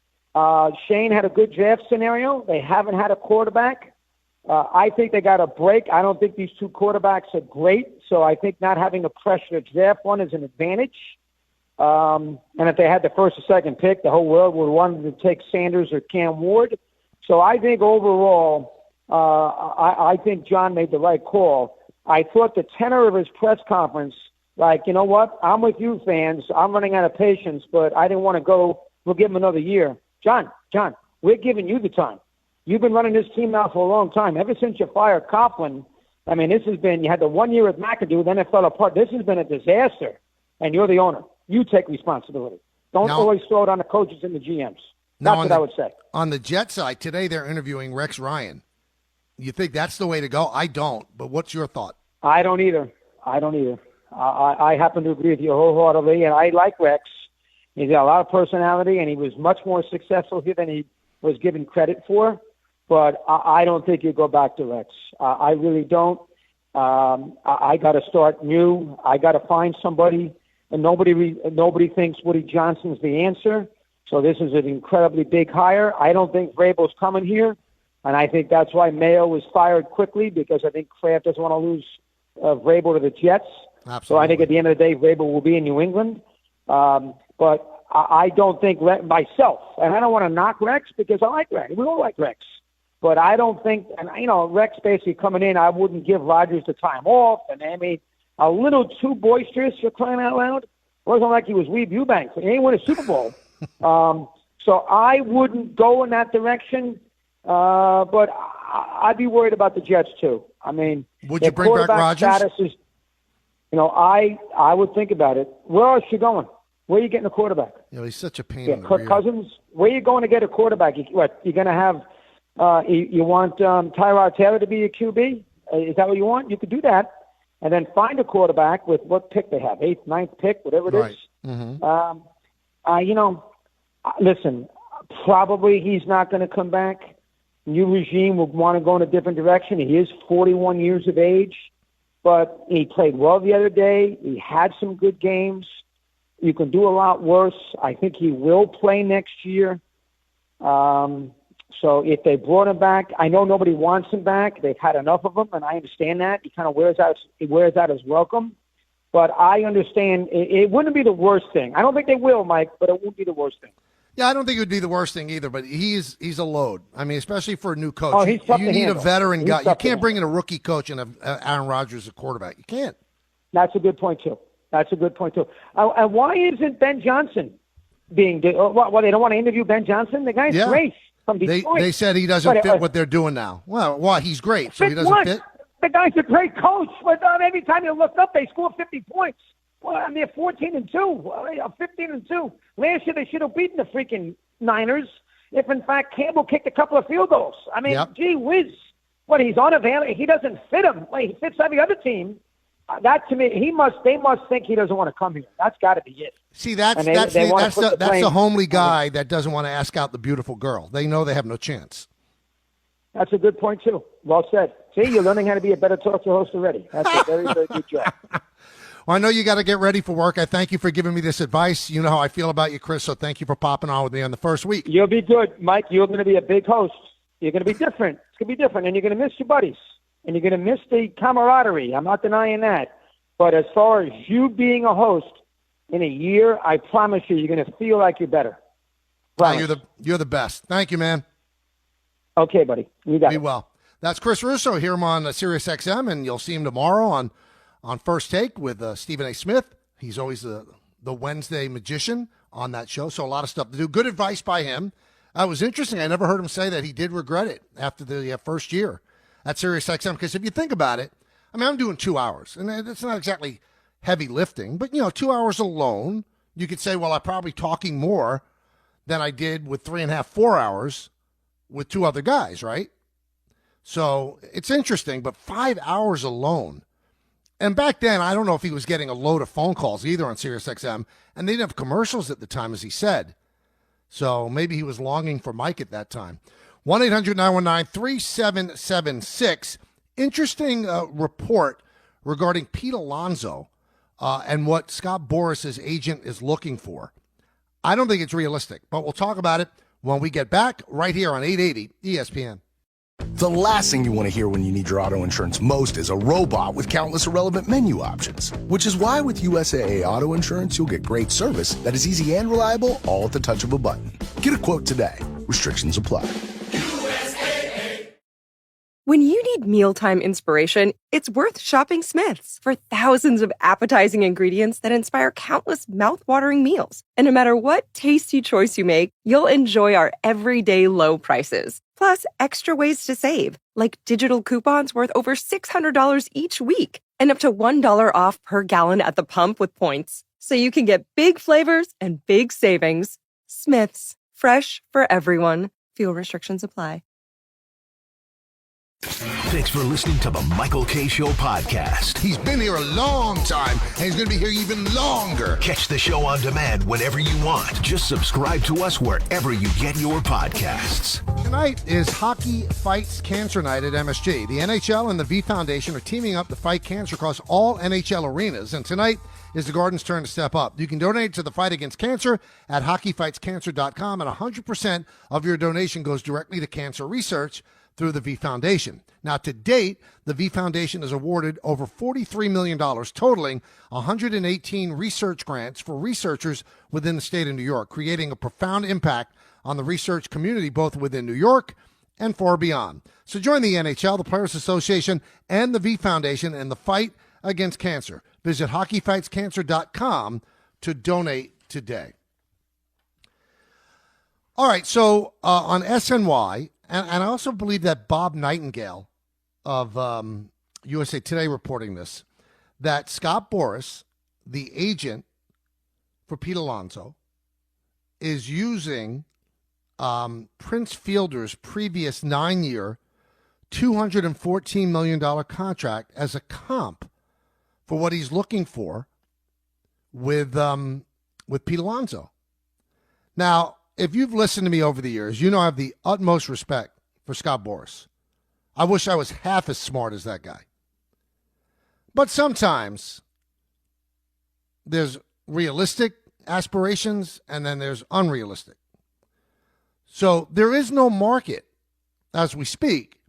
I: Shane had a good draft scenario. They haven't had a quarterback. I think they got a break. I don't think these 2 quarterbacks are great. So I think not having a pressure to draft one is an advantage. And if they had the first or second pick, the whole world would want to take Sanders or Cam Ward. So I think overall, I think John made the right call. I thought the tenor of his press conference, like, you know what, I'm with you fans. I'm running out of patience, but I didn't want to go. We'll give him another year. John, we're giving you the time. You've been running this team now for a long time. Ever since you fired Coughlin, this has been, you had the 1 year with McAdoo, then it fell apart. This has been a disaster, and you're the owner. You take responsibility. Don't always throw it on the coaches and the GMs. That's what I would say. On
C: the Jet side, today they're interviewing Rex Ryan. You think that's the way to go? I don't, but what's your thought?
I: I don't either. I happen to agree with you wholeheartedly, and I like Rex. He's got a lot of personality, and he was much more successful here than he was given credit for. But I don't think you go back to Rex. I really don't. I got to start new. I got to find somebody, and nobody thinks Woody Johnson's the answer. So this is an incredibly big hire. I don't think Vrabel's coming here, and I think that's why Mayo was fired quickly, because I think Kraft doesn't want to lose Vrabel to the Jets.
C: Absolutely.
I: So I think at the end of the day, Vrabel will be in New England. But I don't think myself, and I don't want to knock Rex because I like Rex. We all like Rex. But I don't think, and Rex basically coming in, I wouldn't give Rodgers the time off. And a little too boisterous, you're crying out loud. It wasn't like he was Weeb Eubanks. He ain't win a Super Bowl. So I wouldn't go in that direction. But I'd be worried about the Jets too.
C: Would you bring back Rodgers?
I: Is, I would think about it. Where else you going? Where are you getting a quarterback?
C: He's such a pain in the
I: Kirk
C: rear.
I: Cousins. Where are you going to get a quarterback? You're going to have? You want Tyrod Taylor to be your QB? Is that what you want? You could do that, and then find a quarterback with what pick they have, 8th, 9th pick, whatever it is.
C: Mm-hmm.
I: Listen, probably he's not going to come back. New regime will want to go in a different direction. He is 41 years of age. but he played well the other day. He had some good games. You can do a lot worse. I think he will play next year. So if they brought him back, I know nobody wants him back. They've had enough of him, and I understand that. He kind of wears out his welcome. But I understand it wouldn't be the worst thing. I don't think they will, Mike, but it won't be the worst thing.
C: Yeah, I don't think it would be the worst thing either, but he's a load. I mean, especially for a new coach.
I: Oh, he's tough
C: you
I: to
C: need
I: handle.
C: a veteran
I: He's
C: guy. You
I: tough to
C: can't bring in
I: handle.
C: a rookie coach and have Aaron Rodgers as a quarterback. You can't.
I: That's a good point, too. And why isn't Ben Johnson being – well, they don't want to interview Ben Johnson? The guy's great from Detroit.
C: They said he doesn't fit what they're doing now. Well, why? He's great, so he doesn't fit?
I: The guy's a great coach. But every time you look up, they score 50 points. Well, and they're 14-2, 15-2. Last year they should have beaten the freaking Niners if, in fact, Campbell kicked a couple of field goals. I mean, gee whiz. What, he's unavailable? He doesn't fit him. Like, he fits every other team. That, to me, they must think he doesn't want to come here. That's got to be it.
C: See, that's the homely guy that doesn't want to ask out the beautiful girl. They know they have no chance.
I: That's a good point, too. Well said. See, you're learning how to be a better talk show host already. That's a very, very good job.
C: Well, I know you got to get ready for work. I thank you for giving me this advice. You know how I feel about you, Chris, so thank you for popping on with me on the first week.
I: You'll be good, Mike. You're going to be a big host. You're going to be different. It's going to be different, and you're going to miss your buddies, and you're going to miss the camaraderie. I'm not denying that. But as far as you being a host in a year, I promise you, you're going to feel like you're better.
C: You're the best. Thank you, man.
I: Okay, buddy. You got it.
C: Be well. That's Chris Russo. Hear him on Sirius XM, and you'll see him tomorrow on First Take with Stephen A. Smith. He's always the Wednesday magician on that show, so a lot of stuff to do. Good advice by him. It was interesting. I never heard him say that he did regret it after the first year at Sirius XM, because if you think about it, I mean, I'm doing 2 hours, and it's not exactly heavy lifting, but, 2 hours alone, you could say, well, I'm probably talking more than I did with 3.5, 4 hours with two other guys, right? So it's interesting, but 5 hours alone. And back then, I don't know if he was getting a load of phone calls either on SiriusXM, and they didn't have commercials at the time, as he said. So maybe he was longing for Mike at that time. 1-800-919-3776. Interesting report regarding Pete Alonso and what Scott Boras' agent is looking for. I don't think it's realistic, but we'll talk about it when we get back right here on 880 ESPN.
J: The last thing you want to hear when you need your auto insurance most is a robot with countless irrelevant menu options. Which is why with USAA Auto Insurance, you'll get great service that is easy and reliable, all at the touch of a button. Get a quote today. Restrictions apply.
K: When you need mealtime inspiration, it's worth shopping Smith's for thousands of appetizing ingredients that inspire countless mouth-watering meals. And no matter what tasty choice you make, you'll enjoy our everyday low prices. Plus, extra ways to save, like digital coupons worth over $600 each week and up to $1 off per gallon at the pump with points. So you can get big flavors and big savings. Smith's, fresh for everyone. Fuel restrictions apply.
B: Thanks for listening to the Michael K. Show podcast.
C: He's been here a long time, and he's going to be here even longer.
B: Catch the show on demand whenever you want. Just subscribe to us wherever you get your podcasts.
C: Tonight is Hockey Fights Cancer Night at MSG. The NHL and the V Foundation are teaming up to fight cancer across all NHL arenas, and tonight is the Garden's turn to step up. You can donate to the fight against cancer at hockeyfightscancer.com, and 100% of your donation goes directly to cancer research through the V Foundation. Now, to date, the V Foundation has awarded over $43 million, totaling 118 research grants for researchers within the state of New York, creating a profound impact on the research community, both within New York and far beyond. So join the NHL, the Players Association, and the V Foundation in the fight against cancer. Visit hockeyfightscancer.com to donate today. All right, so on SNY, and I also believe that Bob Nightingale of USA Today reporting this, that Scott Boras, the agent for Pete Alonso, is using Prince Fielder's previous 9-year, $214 million contract as a comp for what he's looking for with Pete Alonso. Now, if you've listened to me over the years, you know I have the utmost respect for Scott Boras. I wish I was half as smart as that guy. But sometimes there's realistic aspirations and then there's unrealistic. So there is no market as we speak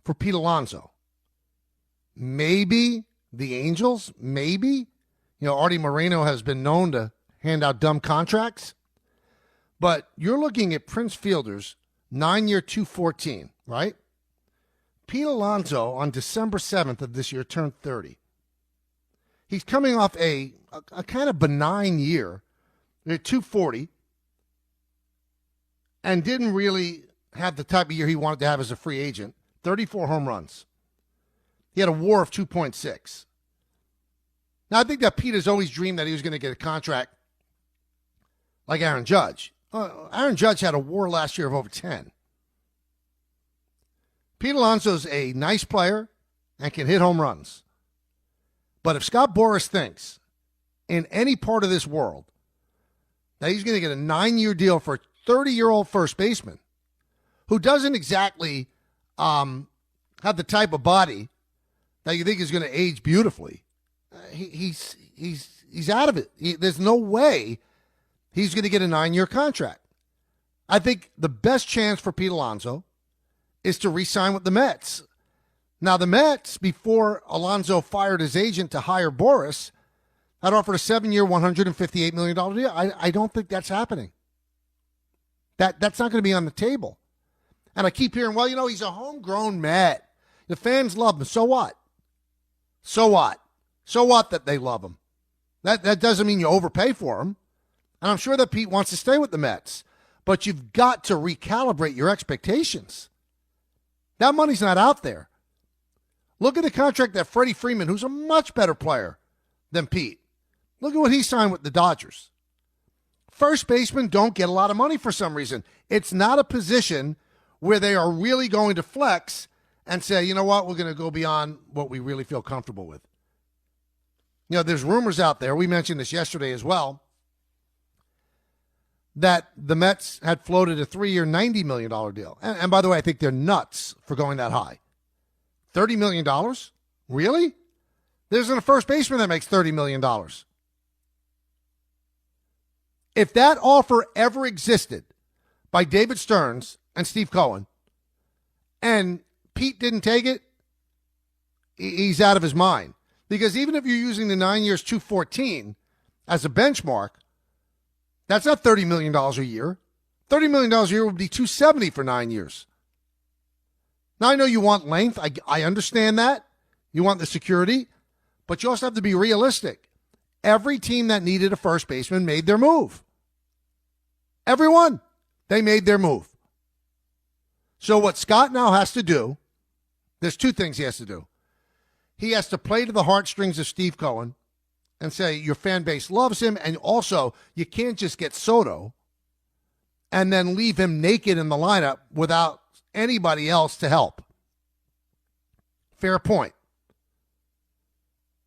C: for Pete Alonso. Maybe the Angels, maybe. Artie Moreno has been known to hand out dumb contracts. But you're looking at Prince Fielder's 9-year, $214, right? Pete Alonso on December 7th of this year turned 30. He's coming off a kind of benign year at $240 and didn't really have the type of year he wanted to have as a free agent. 34 home runs. He had a WAR of 2.6. Now, I think that Pete has always dreamed that he was going to get a contract like Aaron Judge. Aaron Judge had a WAR last year of over 10. Pete Alonso's a nice player and can hit home runs. But if Scott Boras thinks in any part of this world that he's going to get a 9-year deal for a 30-year-old first baseman who doesn't exactly have the type of body that you think is going to age beautifully, he's out of it. There's no way he's going to get a 9-year contract. I think the best chance for Pete Alonso is to re-sign with the Mets. Now, the Mets, before Alonso fired his agent to hire Boras, had offered a 7-year, $158 million deal. I don't think that's happening. That's not going to be on the table. And I keep hearing, well, he's a homegrown Met. The fans love him. So what? So what? So what that they love him? That doesn't mean you overpay for him. And I'm sure that Pete wants to stay with the Mets. But you've got to recalibrate your expectations. That money's not out there. Look at the contract that Freddie Freeman, who's a much better player than Pete. Look at what he signed with the Dodgers. First basemen don't get a lot of money for some reason. It's not a position where they are really going to flex and say, you know what, we're going to go beyond what we really feel comfortable with. There's rumors out there, we mentioned this yesterday as well, that the Mets had floated a 3-year, $90 million deal. And by the way, I think they're nuts for going that high. $30 million? Really? There isn't a first baseman that makes $30 million. If that offer ever existed by David Stearns and Steve Cohen, and Pete didn't take it, he's out of his mind. Because even if you're using the 9 years, $214 as a benchmark, that's not $30 million a year. $30 million a year would be $270 for 9 years. Now, I know you want length. I understand that. You want the security. But you also have to be realistic. Every team that needed a first baseman made their move. Everyone. They made their move. So what Scott now has to do, there's two things he has to do. He has to play to the heartstrings of Steve Cohen and say your fan base loves him, and also you can't just get Soto and then leave him naked in the lineup without anybody else to help. Fair point.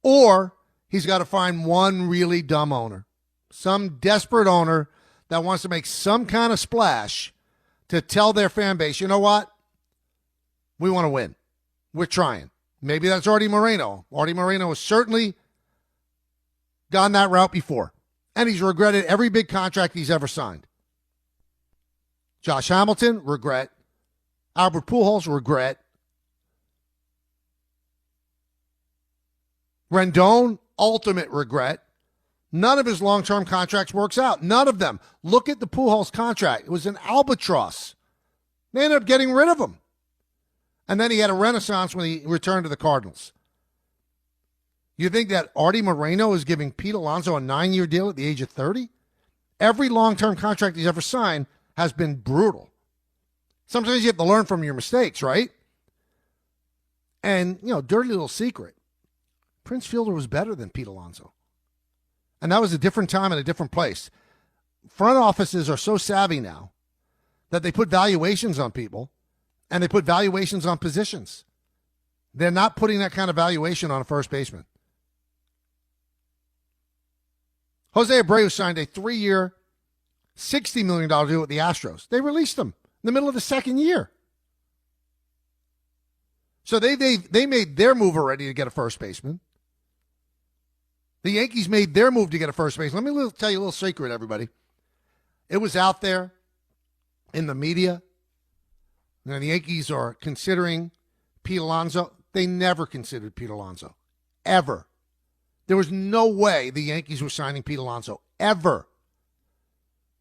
C: Or he's got to find one really dumb owner, some desperate owner that wants to make some kind of splash to tell their fan base, you know what? We want to win. We're trying. Maybe that's Artie Moreno. Artie Moreno has certainly gone that route before, and he's regretted every big contract he's ever signed. Josh Hamilton, regret. Albert Pujols, regret. Rendon, ultimate regret. None of his long-term contracts works out. None of them. Look at the Pujols contract. It was an albatross. They ended up getting rid of him. And then he had a renaissance when he returned to the Cardinals. You think that Artie Moreno is giving Pete Alonso a 9-year deal at the age of 30? Every long-term contract he's ever signed has been brutal. Sometimes you have to learn from your mistakes, right? And, dirty little secret. Prince Fielder was better than Pete Alonso. And that was a different time and a different place. Front offices are so savvy now that they put valuations on people and they put valuations on positions. They're not putting that kind of valuation on a first baseman. Jose Abreu signed a 3-year, $60 million deal with the Astros. They released him in the middle of the second year. So they made their move already to get a first baseman. The Yankees made their move to get a first base. Let me tell you a little secret, everybody. It was out there in the media. Now, the Yankees are considering Pete Alonso. They never considered Pete Alonso, ever. There was no way the Yankees were signing Pete Alonso, ever.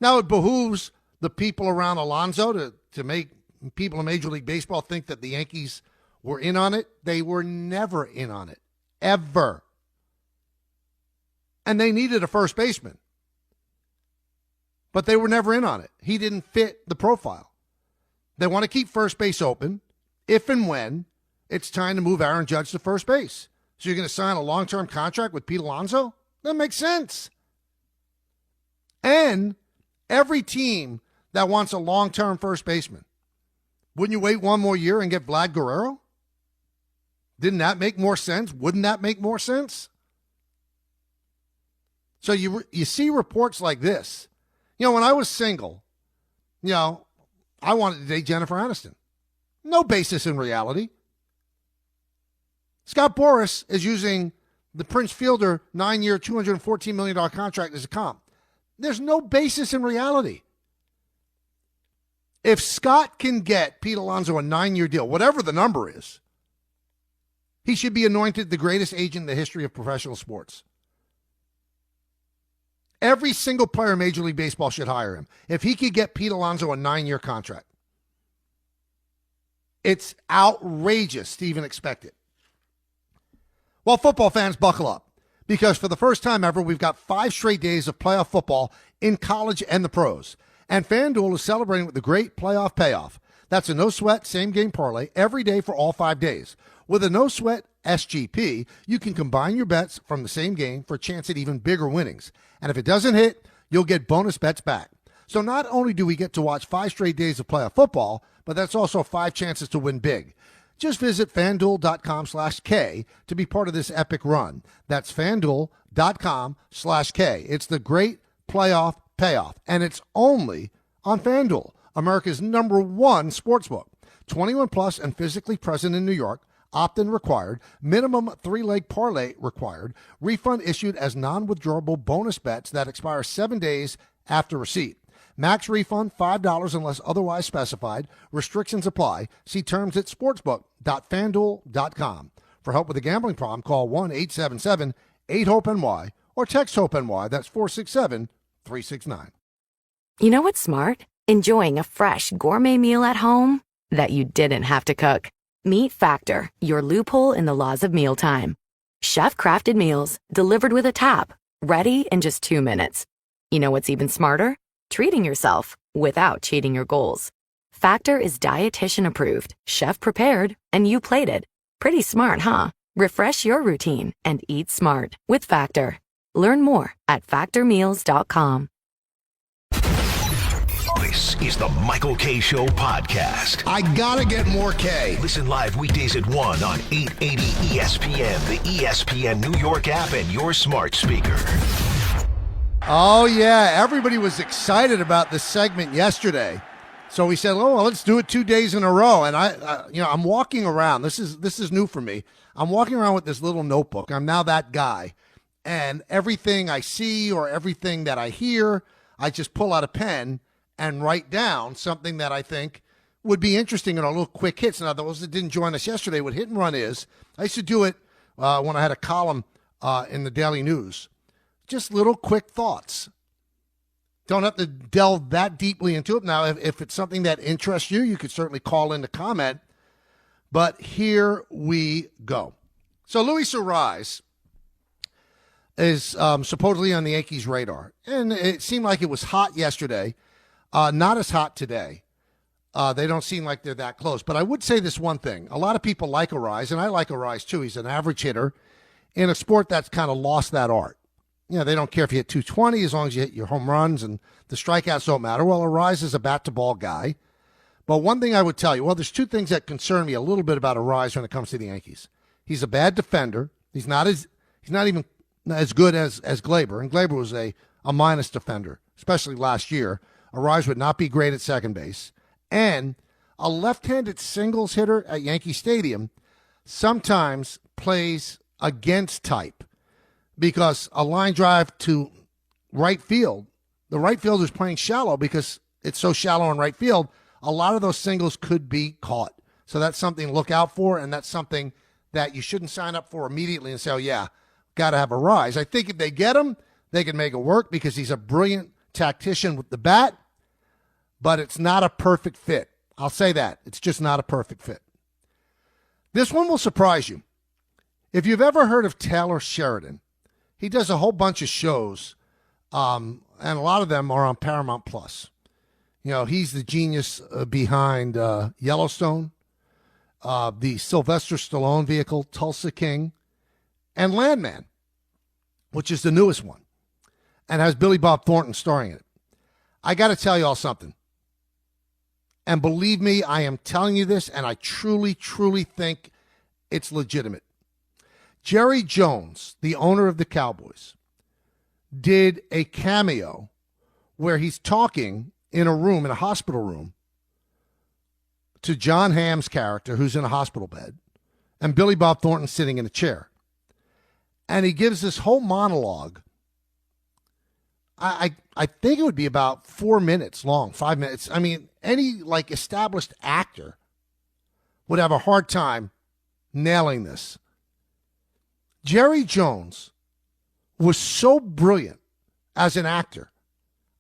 C: Now, it behooves the people around Alonso to make people in Major League Baseball think that the Yankees were in on it. They were never in on it, ever. And they needed a first baseman. But they were never in on it. He didn't fit the profile. They want to keep first base open if and when it's time to move Aaron Judge to first base. So you're going to sign a long-term contract with Pete Alonso? That makes sense. And every team that wants a long-term first baseman, wouldn't you wait one more year and get Vlad Guerrero? Didn't that make more sense? Wouldn't that make more sense? So you see reports like this. You know, when I was single, you know, I wanted to date Jennifer Aniston. No basis in reality. Scott Boras is using the Prince Fielder 9-year, $214 million contract as a comp. There's no basis in reality. If Scott can get Pete Alonso a 9-year deal, whatever the number is, he should be anointed the greatest agent in the history of professional sports. Every single player in Major League Baseball should hire him. If he could get Pete Alonso a 9-year contract. It's outrageous to even expect it. Well, football fans, buckle up. Because for the first time ever, we've got 5 straight days of playoff football in college and the pros. And FanDuel is celebrating with a great playoff payoff. That's a no-sweat, same-game parlay every day for all 5 days. With a no-sweat SGP, you can combine your bets from the same game for a chance at even bigger winnings. And if it doesn't hit, you'll get bonus bets back. So not only do we get to watch 5 straight days of playoff football, but that's also 5 chances to win big. Just visit FanDuel.com/K to be part of this epic run. That's FanDuel.com/K. It's the great playoff payoff, and it's only on FanDuel, America's #1 sportsbook. 21 plus and physically present in New York. Opt-in required. Minimum 3-leg parlay required. Refund issued as non-withdrawable bonus bets that expire 7 days after receipt. Max refund $5 unless otherwise specified. Restrictions apply. See terms at sportsbook.fanduel.com. For help with a gambling problem, call 1-877-8-HOPE-NY or text HOPE-NY. That's 467-369.
A: You know what's smart? Enjoying a fresh gourmet meal at home that you didn't have to cook. Meet Factor, your loophole in the laws of mealtime. Chef-crafted meals delivered with a tap, ready in just 2 minutes. You know what's even smarter? Treating yourself without cheating your goals. Factor is dietitian approved, chef prepared, and you plated. Pretty smart, huh? Refresh your routine and eat smart with Factor. Learn more at factormeals.com.
B: This is the Michael K. Show podcast.
C: I gotta get more K.
B: Listen live weekdays at 1 on 880 ESPN, the ESPN New York app, and your smart speaker.
C: Oh, yeah. Everybody was excited about this segment yesterday. So we said, oh, well, let's do it 2 days in a row. And I'm walking around. This is new for me. I'm walking around with this little notebook. I'm now that guy. And everything I see or everything that I hear, I just pull out a pen and write down something that I think would be interesting in a little quick hits. Now, those that didn't join us yesterday, what Hit and Run is, I used to do it when I had a column in the Daily News. Just little quick thoughts. Don't have to delve that deeply into it. Now, if it's something that interests you, you could certainly call in to comment. But here we go. So Luis Ariz is supposedly on the Yankees' radar. And it seemed like it was hot yesterday. Not as hot today. They don't seem like they're that close. But I would say this one thing. A lot of people like Ariz, and I like Ariz too. He's an average hitter in a sport that's kind of lost that art. You know, they don't care if you hit 220 as long as you hit your home runs and the strikeouts don't matter. Well, Ariz is a bat-to-ball guy. But one thing I would tell you, well, there's 2 things that concern me a little bit about Ariz when it comes to the Yankees. He's a bad defender. He's not even as good as Gleyber. And Gleyber was a minus defender, especially last year. Ariz would not be great at second base. And a left-handed singles hitter at Yankee Stadium sometimes plays against type. because a line drive to right field, the right fielder's playing shallow because it's so shallow in right field. A lot of those singles could be caught. So that's something to look out for, and that's something that you shouldn't sign up for immediately and say, oh, yeah, got to have a rise. I think if they get him, they can make it work because he's a brilliant tactician with the bat, but it's not a perfect fit. I'll say that. It's just not a perfect fit. This one will surprise you. If you've ever heard of Taylor Sheridan, he does a whole bunch of shows, and a lot of them are on Paramount Plus. You know, he's the genius behind Yellowstone, the Sylvester Stallone vehicle, Tulsa King, and Landman, which is the newest one, and has Billy Bob Thornton starring in it. I got to tell you all something. And believe me, I am telling you this, and I truly, truly think it's legitimate. Jerry Jones, the owner of the Cowboys, did a cameo where he's talking in a room, in a hospital room, to John Hamm's character, who's in a hospital bed, and Billy Bob Thornton sitting in a chair. And he gives this whole monologue. I think it would be about 4 minutes long, 5 minutes. I mean, any like established actor would have a hard time nailing this. Jerry Jones was so brilliant as an actor.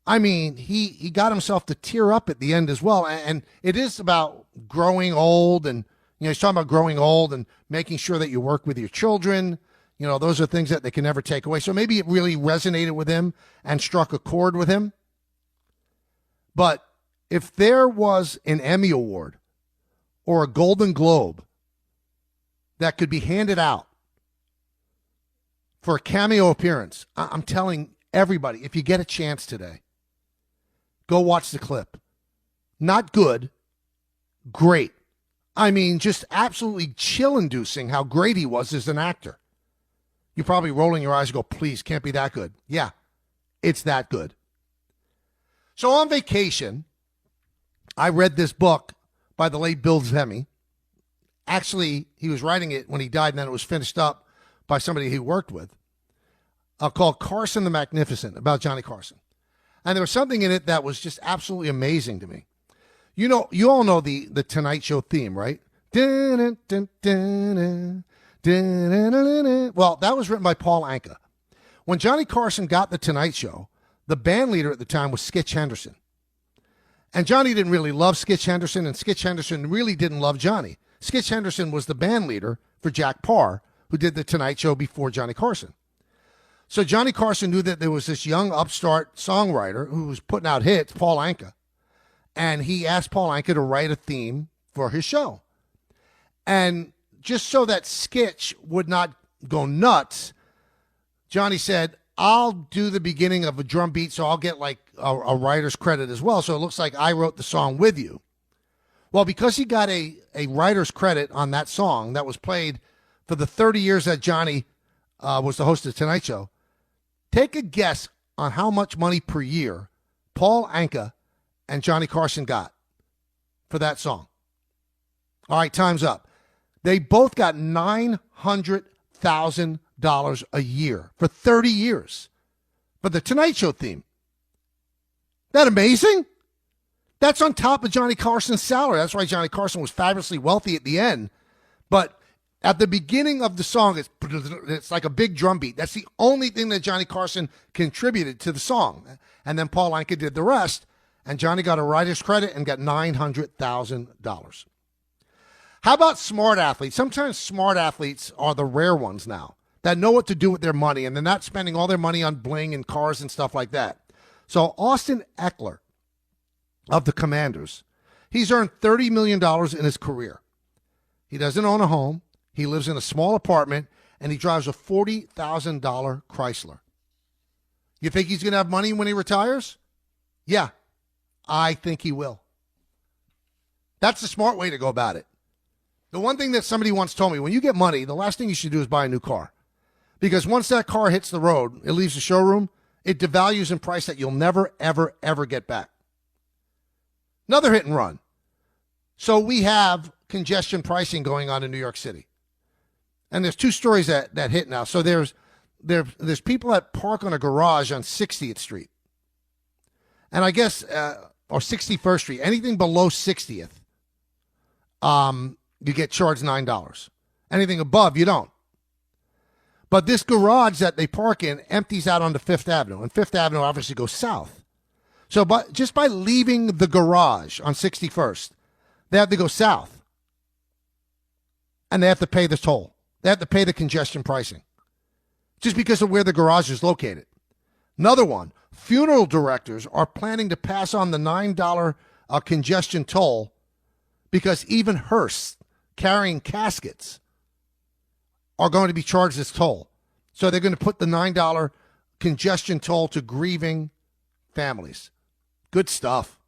C: I mean, he got himself to tear up at the end as well. And it is about growing old, and he's talking about growing old and making sure that you work with your children. Those are things that they can never take away. So maybe it really resonated with him and struck a chord with him. But if there was an Emmy Award or a Golden Globe that could be handed out for a cameo appearance, I'm telling everybody, if you get a chance today, go watch the clip. Not good, great. I mean, just absolutely chill-inducing how great he was as an actor. You're probably rolling your eyes and go, please, can't be that good. Yeah, it's that good. So on vacation, I read this book by the late Bill Zemi. Actually, he was writing it when he died, and then it was finished up by somebody he worked with, called Carson the Magnificent, about Johnny Carson. And there was something in it that was just absolutely amazing to me. You all know the Tonight Show theme, right? Well, that was written by Paul Anka. When Johnny Carson got the Tonight Show, the band leader at the time was Skitch Henderson. And Johnny didn't really love Skitch Henderson, and Skitch Henderson really didn't love Johnny. Skitch Henderson was the band leader for Jack Parr, who did the Tonight Show before Johnny Carson. So Johnny Carson knew that there was this young upstart songwriter who was putting out hits, Paul Anka, and he asked Paul Anka to write a theme for his show. And just so that Skitch would not go nuts, Johnny said, I'll do the beginning of a drum beat, so I'll get like a writer's credit as well. So it looks like I wrote the song with you. Well, because he got a writer's credit on that song that was played for the 30 years that Johnny was the host of the Tonight Show, take a guess on how much money per year Paul Anka and Johnny Carson got for that song. All right, time's up. They both got $900,000 a year for 30 years for the Tonight Show theme. That amazing? That's on top of Johnny Carson's salary. That's why Johnny Carson was fabulously wealthy at the end. But at the beginning of the song, it's like a big drum beat. That's the only thing that Johnny Carson contributed to the song. And then Paul Anka did the rest, and Johnny got a writer's credit and got $900,000. How about smart athletes? Sometimes smart athletes are the rare ones now that know what to do with their money, and they're not spending all their money on bling and cars and stuff like that. So Austin Eckler of the Commanders, he's earned $30 million in his career. He doesn't own a home. He lives in a small apartment, and he drives a $40,000 Chrysler. You think he's going to have money when he retires? Yeah, I think he will. That's the smart way to go about it. The one thing that somebody once told me, when you get money, the last thing you should do is buy a new car. Because once that car hits the road, it leaves the showroom, it devalues in price that you'll never, ever, ever get back. Another hit and run. So we have congestion pricing going on in New York City. And there's two stories that hit now. So there's there's people that park on a garage on 60th Street. And I guess, or 61st Street, anything below 60th, you get charged $9. Anything above, you don't. But this garage that they park in empties out onto Fifth Avenue, and Fifth Avenue obviously goes south. So just by leaving the garage on 61st, they have to go south. And they have to pay the toll. They have to pay the congestion pricing. Just because of where the garage is located. Another one, funeral directors are planning to pass on the $9 congestion toll because even hearse carrying caskets are going to be charged this toll. So they're going to put the $9 congestion toll to grieving families. Good stuff.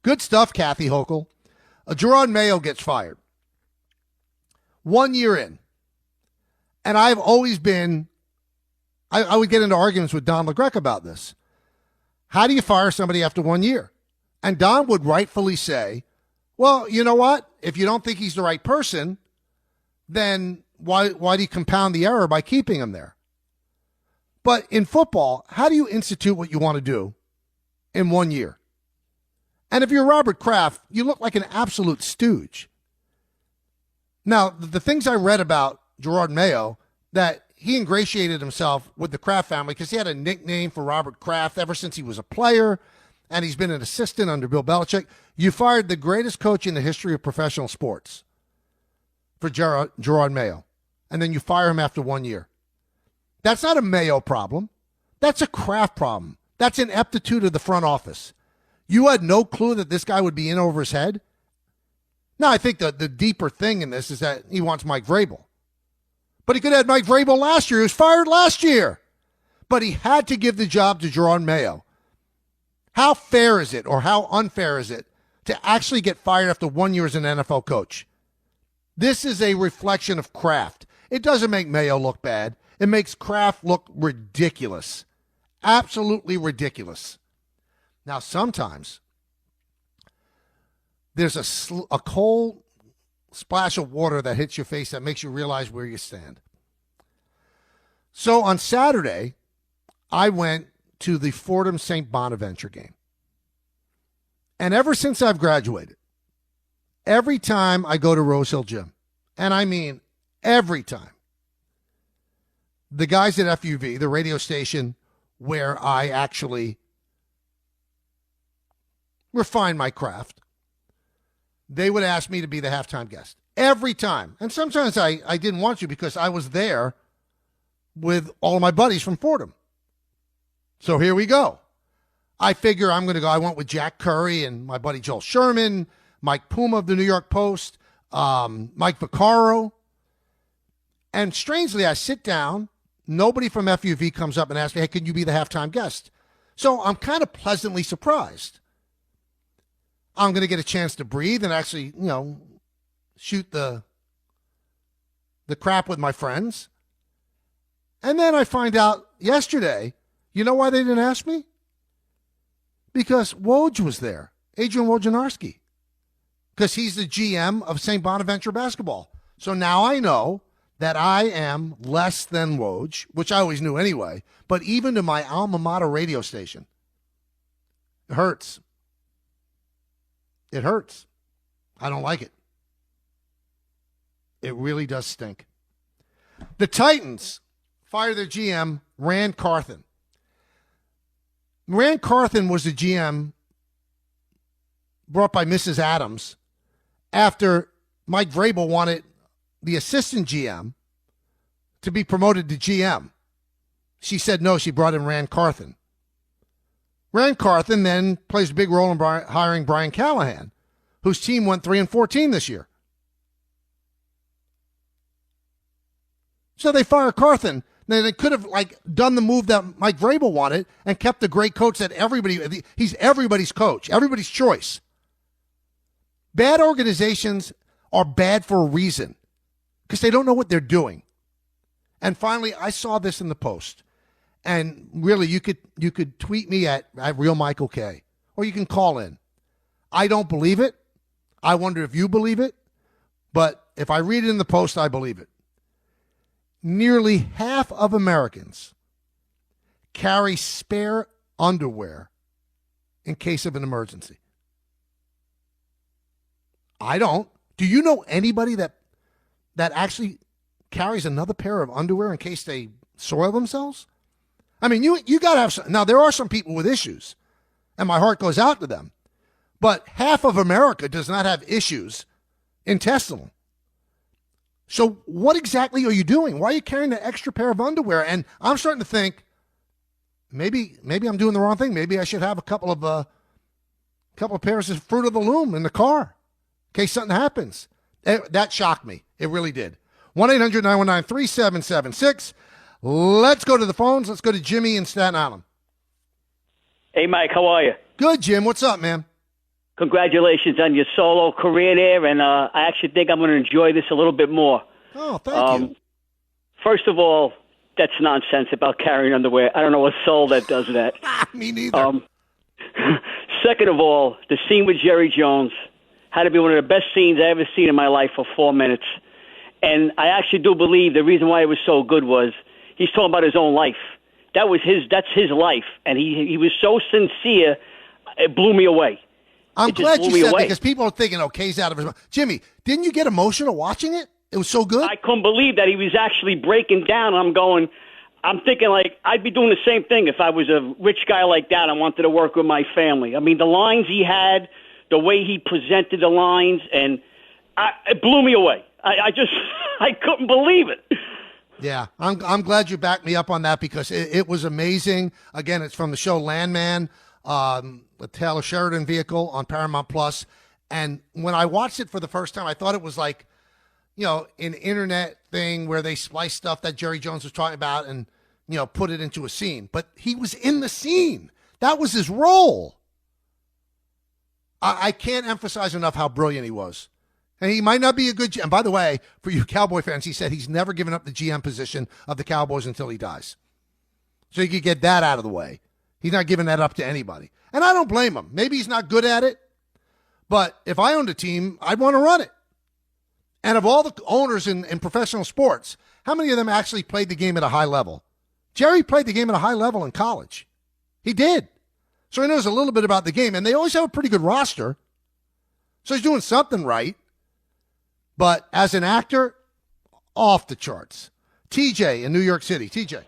C: Good stuff, Kathy Hochul. Gerard Mayo gets fired. 1 year in. And I've always been, I would get into arguments with Don LaGreca about this. How do you fire somebody after 1 year? And Don would rightfully say, well, you know what? If you don't think he's the right person, then why do you compound the error by keeping him there? But in football, how do you institute what you want to do in 1 year? And if you're Robert Kraft, you look like an absolute stooge. Now, the things I read about Gerard Mayo, that he ingratiated himself with the Kraft family because he had a nickname for Robert Kraft ever since he was a player, and he's been an assistant under Bill Belichick. You fired the greatest coach in the history of professional sports for Gerard Mayo, and then you fire him after 1 year. That's not a Mayo problem. That's a Kraft problem. That's ineptitude of the front office. You had no clue that this guy would be in over his head? Now, I think the deeper thing in this is that he wants Mike Vrabel. But he could have had Mike Vrabel last year. He was fired last year. But he had to give the job to Gerard Mayo. How fair is it, or how unfair is it, to actually get fired after 1 year as an NFL coach? This is a reflection of Kraft. It doesn't make Mayo look bad. It makes Kraft look ridiculous. Absolutely ridiculous. Now, sometimes there's a cold splash of water that hits your face that makes you realize where you stand. So on Saturday, I went to the Fordham St. Bonaventure game. And ever since I've graduated, every time I go to Rose Hill Gym, and I mean every time, the guys at FUV, the radio station where I actually refine my craft, they would ask me to be the halftime guest every time. And sometimes I didn't want to because I was there with all of my buddies from Fordham. So here we go. I figure I'm going to go. I went with Jack Curry and my buddy Joel Sherman, Mike Puma of the New York Post, Mike Vaccaro. And strangely, I sit down. Nobody from FUV comes up and asks me, hey, can you be the halftime guest? So I'm kind of pleasantly surprised. I'm going to get a chance to breathe and actually, shoot the crap with my friends. And then I find out yesterday, you know why they didn't ask me? Because Woj was there, Adrian Wojnarowski, because he's the GM of St. Bonaventure basketball. So now I know that I am less than Woj, which I always knew anyway, but even to my alma mater radio station, it hurts. It hurts. I don't like it. It really does stink. The Titans fired their GM, Rand Carthen. Rand Carthen was the GM brought by Mrs. Adams after Mike Vrabel wanted the assistant GM to be promoted to GM. She said no, she brought in Rand Carthen. Rand Carthen then plays a big role in hiring Brian Callahan, whose team went 3-14 this year. So they fire Carthen. Now they could have done the move that Mike Vrabel wanted and kept the great coach that he's everybody's coach, everybody's choice. Bad organizations are bad for a reason because they don't know what they're doing. And finally, I saw this in the Post. And really, you could tweet me at Real Michael K, or you can call in. I don't believe it. I wonder if you believe it. But if I read it in the Post, I believe it. nearly half of Americans carry spare underwear in case of an emergency. I don't. Do you know anybody that actually carries another pair of underwear in case they soil themselves? I mean, you got to have some. Now, there are some people with issues, and my heart goes out to them. But half of America does not have issues intestinal. So what exactly are you doing? Why are you carrying an extra pair of underwear? And I'm starting to think maybe I'm doing the wrong thing. Maybe I should have a couple of pairs of Fruit of the Loom in the car in case something happens. That shocked me. It really did. 1-800-919-3776. Let's go to the phones. Let's go to Jimmy in Staten Island.
L: Hey, Mike, how are you?
C: Good, Jim. What's up, man?
L: Congratulations on your solo career there, and I actually think I'm going to enjoy this a little bit more.
C: Oh, thank you.
L: First of all, that's nonsense about carrying underwear. I don't know a soul that does that.
C: Me neither.
L: Second of all, the scene with Jerry Jones had to be one of the best scenes I ever seen in my life for 4 minutes. And I actually do believe the reason why it was so good was he's talking about his own life. That's his life. And he was so sincere, it blew me away.
C: I'm glad you said that because people are thinking, okay, he's out of his mind. Jimmy, didn't you get emotional watching it? It was so good.
L: I couldn't believe that he was actually breaking down. I'm thinking like I'd be doing the same thing if I was a rich guy like that. I wanted to work with my family. I mean, the lines he had, the way he presented the lines, and it blew me away. I couldn't believe it.
C: Yeah, I'm glad you backed me up on that because it was amazing. Again, it's from the show Landman, the Taylor Sheridan vehicle on Paramount Plus. And when I watched it for the first time, I thought it was like, an internet thing where they splice stuff that Jerry Jones was talking about and, put it into a scene. But he was in the scene. That was his role. I can't emphasize enough how brilliant he was. And he might not be a good GM. And by the way, for you Cowboy fans, he said he's never given up the GM position of the Cowboys until he dies. So you could get that out of the way. He's not giving that up to anybody. And I don't blame him. Maybe he's not good at it. But if I owned a team, I'd want to run it. And of all the owners in professional sports, how many of them actually played the game at a high level? Jerry played the game at a high level in college. He did. So he knows a little bit about the game. And they always have a pretty good roster. So he's doing something right. But as an actor, off the charts. TJ in New York City. TJ.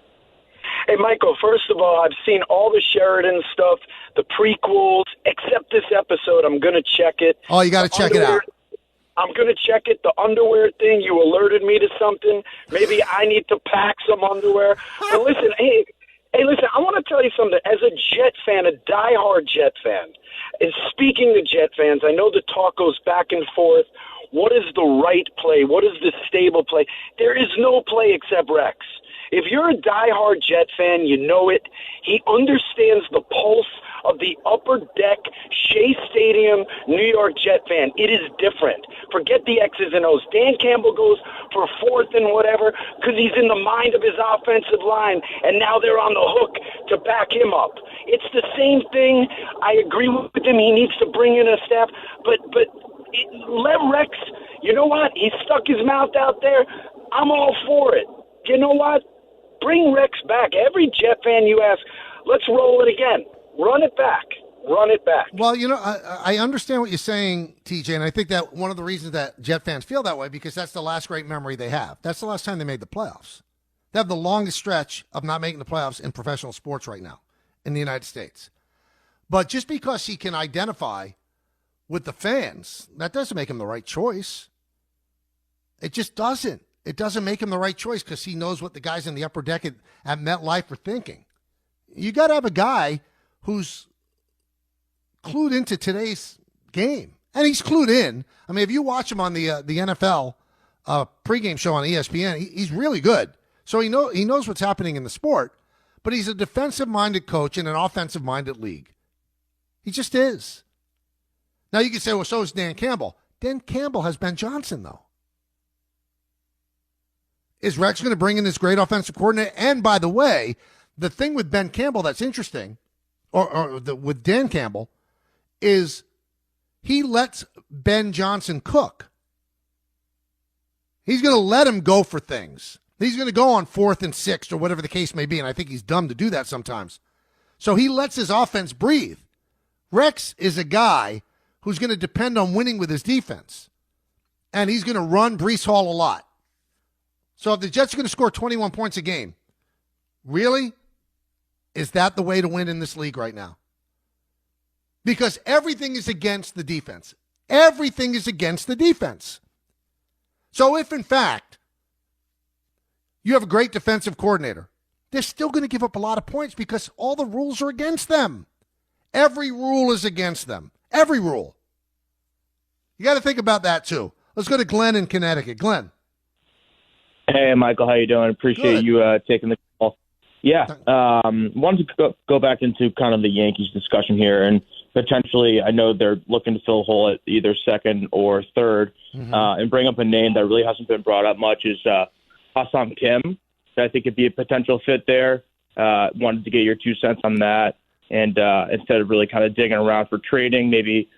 M: Hey, Michael, first of all, I've seen all the Sheridan stuff, the prequels, except this episode. I'm going to check it.
C: Oh, you got to check it out.
M: I'm going to check it. The underwear thing, you alerted me to something. Maybe I need to pack some underwear. But listen, listen, I want to tell you something. As a Jet fan, a diehard Jet fan, and speaking to Jet fans, I know the talk goes back and forth. What is the right play? What is the stable play? There is no play except Rex. If you're a diehard Jet fan, you know it. He understands the pulse of the upper deck Shea Stadium New York Jet fan. It is different. Forget the X's and O's. Dan Campbell goes for fourth and whatever because he's in the mind of his offensive line, and now they're on the hook to back him up. It's the same thing. I agree with him. He needs to bring in a staff, but let Rex, you know what? He stuck his mouth out there. I'm all for it. You know what? Bring Rex back. Every Jet fan you ask, let's roll it again. Run it back. Run it back.
C: Well, I understand what you're saying, TJ, and I think that one of the reasons that Jet fans feel that way because that's the last great memory they have. That's the last time they made the playoffs. They have the longest stretch of not making the playoffs in professional sports right now in the United States. But just because he can identify with the fans, that doesn't make him the right choice. It just doesn't. It doesn't make him the right choice because he knows what the guys in the upper deck at MetLife are thinking. You got to have a guy who's clued into today's game. And he's clued in. I mean, if you watch him on the NFL pregame show on ESPN, he's really good. So he knows what's happening in the sport, but he's a defensive-minded coach in an offensive-minded league. He just is. Now, you can say, well, so is Dan Campbell. Dan Campbell has Ben Johnson, though. Is Rex going to bring in this great offensive coordinator? And by the way, the thing with Ben Campbell that's interesting, with Dan Campbell, is he lets Ben Johnson cook. He's going to let him go for things. He's going to go on 4th and 6th or whatever the case may be, and I think he's dumb to do that sometimes. So he lets his offense breathe. Rex is a guy who's going to depend on winning with his defense, and he's going to run Breece Hall a lot. So if the Jets are going to score 21 points a game, really? Is that the way to win in this league right now? Because everything is against the defense. Everything is against the defense. So if, in fact, you have a great defensive coordinator, they're still going to give up a lot of points because all the rules are against them. Every rule is against them. Every rule. You got to think about that, too. Let's go to Glenn in Connecticut. Glenn.
N: Hey, Michael. How you doing? Appreciate you taking the call. Yeah. Wanted to go back into kind of the Yankees discussion here, and potentially I know they're looking to fill a hole at either second or third, and bring up a name that really hasn't been brought up much is Hassan Kim. I think it'd be a potential fit there. Wanted to get your 2 cents on that. And instead of really kind of digging around for trading, maybe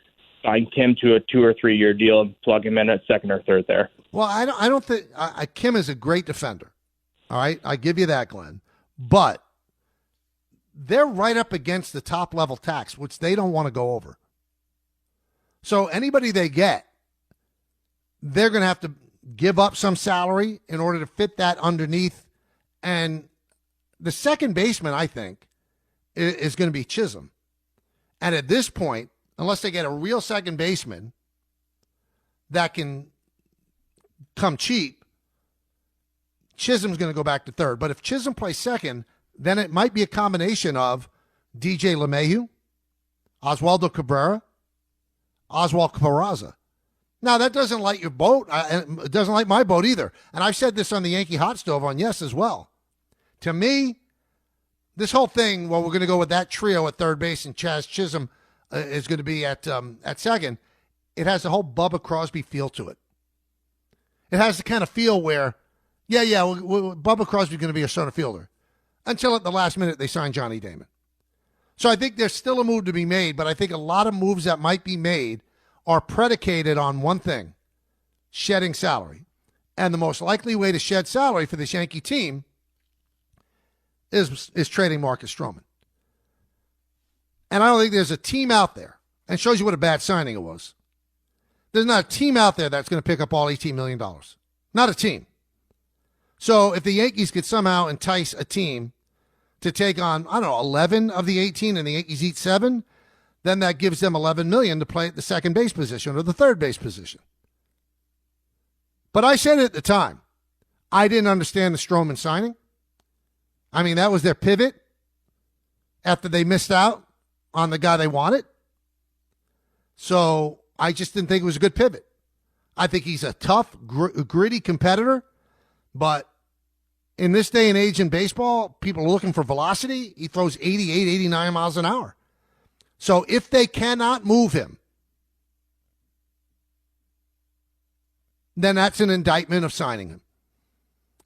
N: sign Kim to a 2 or 3 year deal and plug him in at second or third there.
C: Well, I don't think Kim is a great defender. All right, I give you that, Glenn. But they're right up against the top level tax, which they don't want to go over. So anybody they get, they're going to have to give up some salary in order to fit that underneath. And the second baseman, I think, is going to be Chisholm. And at this point, unless they get a real second baseman that can come cheap, Chisholm's going to go back to third. But if Chisholm plays second, then it might be a combination of DJ LeMahieu, Oswaldo Cabrera, Oswald Peraza. Now, that doesn't light your boat. It doesn't light my boat either. And I've said this on the Yankee Hot Stove on Yes as well. To me, this whole thing, well, we're going to go with that trio at third base and Chaz Chisholm is going to be at second. It has the whole Bubba Crosby feel to it. It has the kind of feel where, Bubba Crosby's going to be a center fielder. Until at the last minute they sign Johnny Damon. So I think there's still a move to be made, but I think a lot of moves that might be made are predicated on one thing, shedding salary. And the most likely way to shed salary for this Yankee team is trading Marcus Stroman. And I don't think there's a team out there, and it shows you what a bad signing it was. There's not a team out there that's going to pick up all $18 million. Not a team. So if the Yankees could somehow entice a team to take on, 11 of the 18 and the Yankees eat 7, then that gives them $11 million to play at the second base position or the third base position. But I said it at the time. I didn't understand the Stroman signing. I mean, that was their pivot after they missed out on the guy they wanted. So I just didn't think it was a good pivot. I think he's a tough, gritty competitor. But in this day and age in baseball, people are looking for velocity. He throws 88, 89 miles an hour. So if they cannot move him, then that's an indictment of signing him.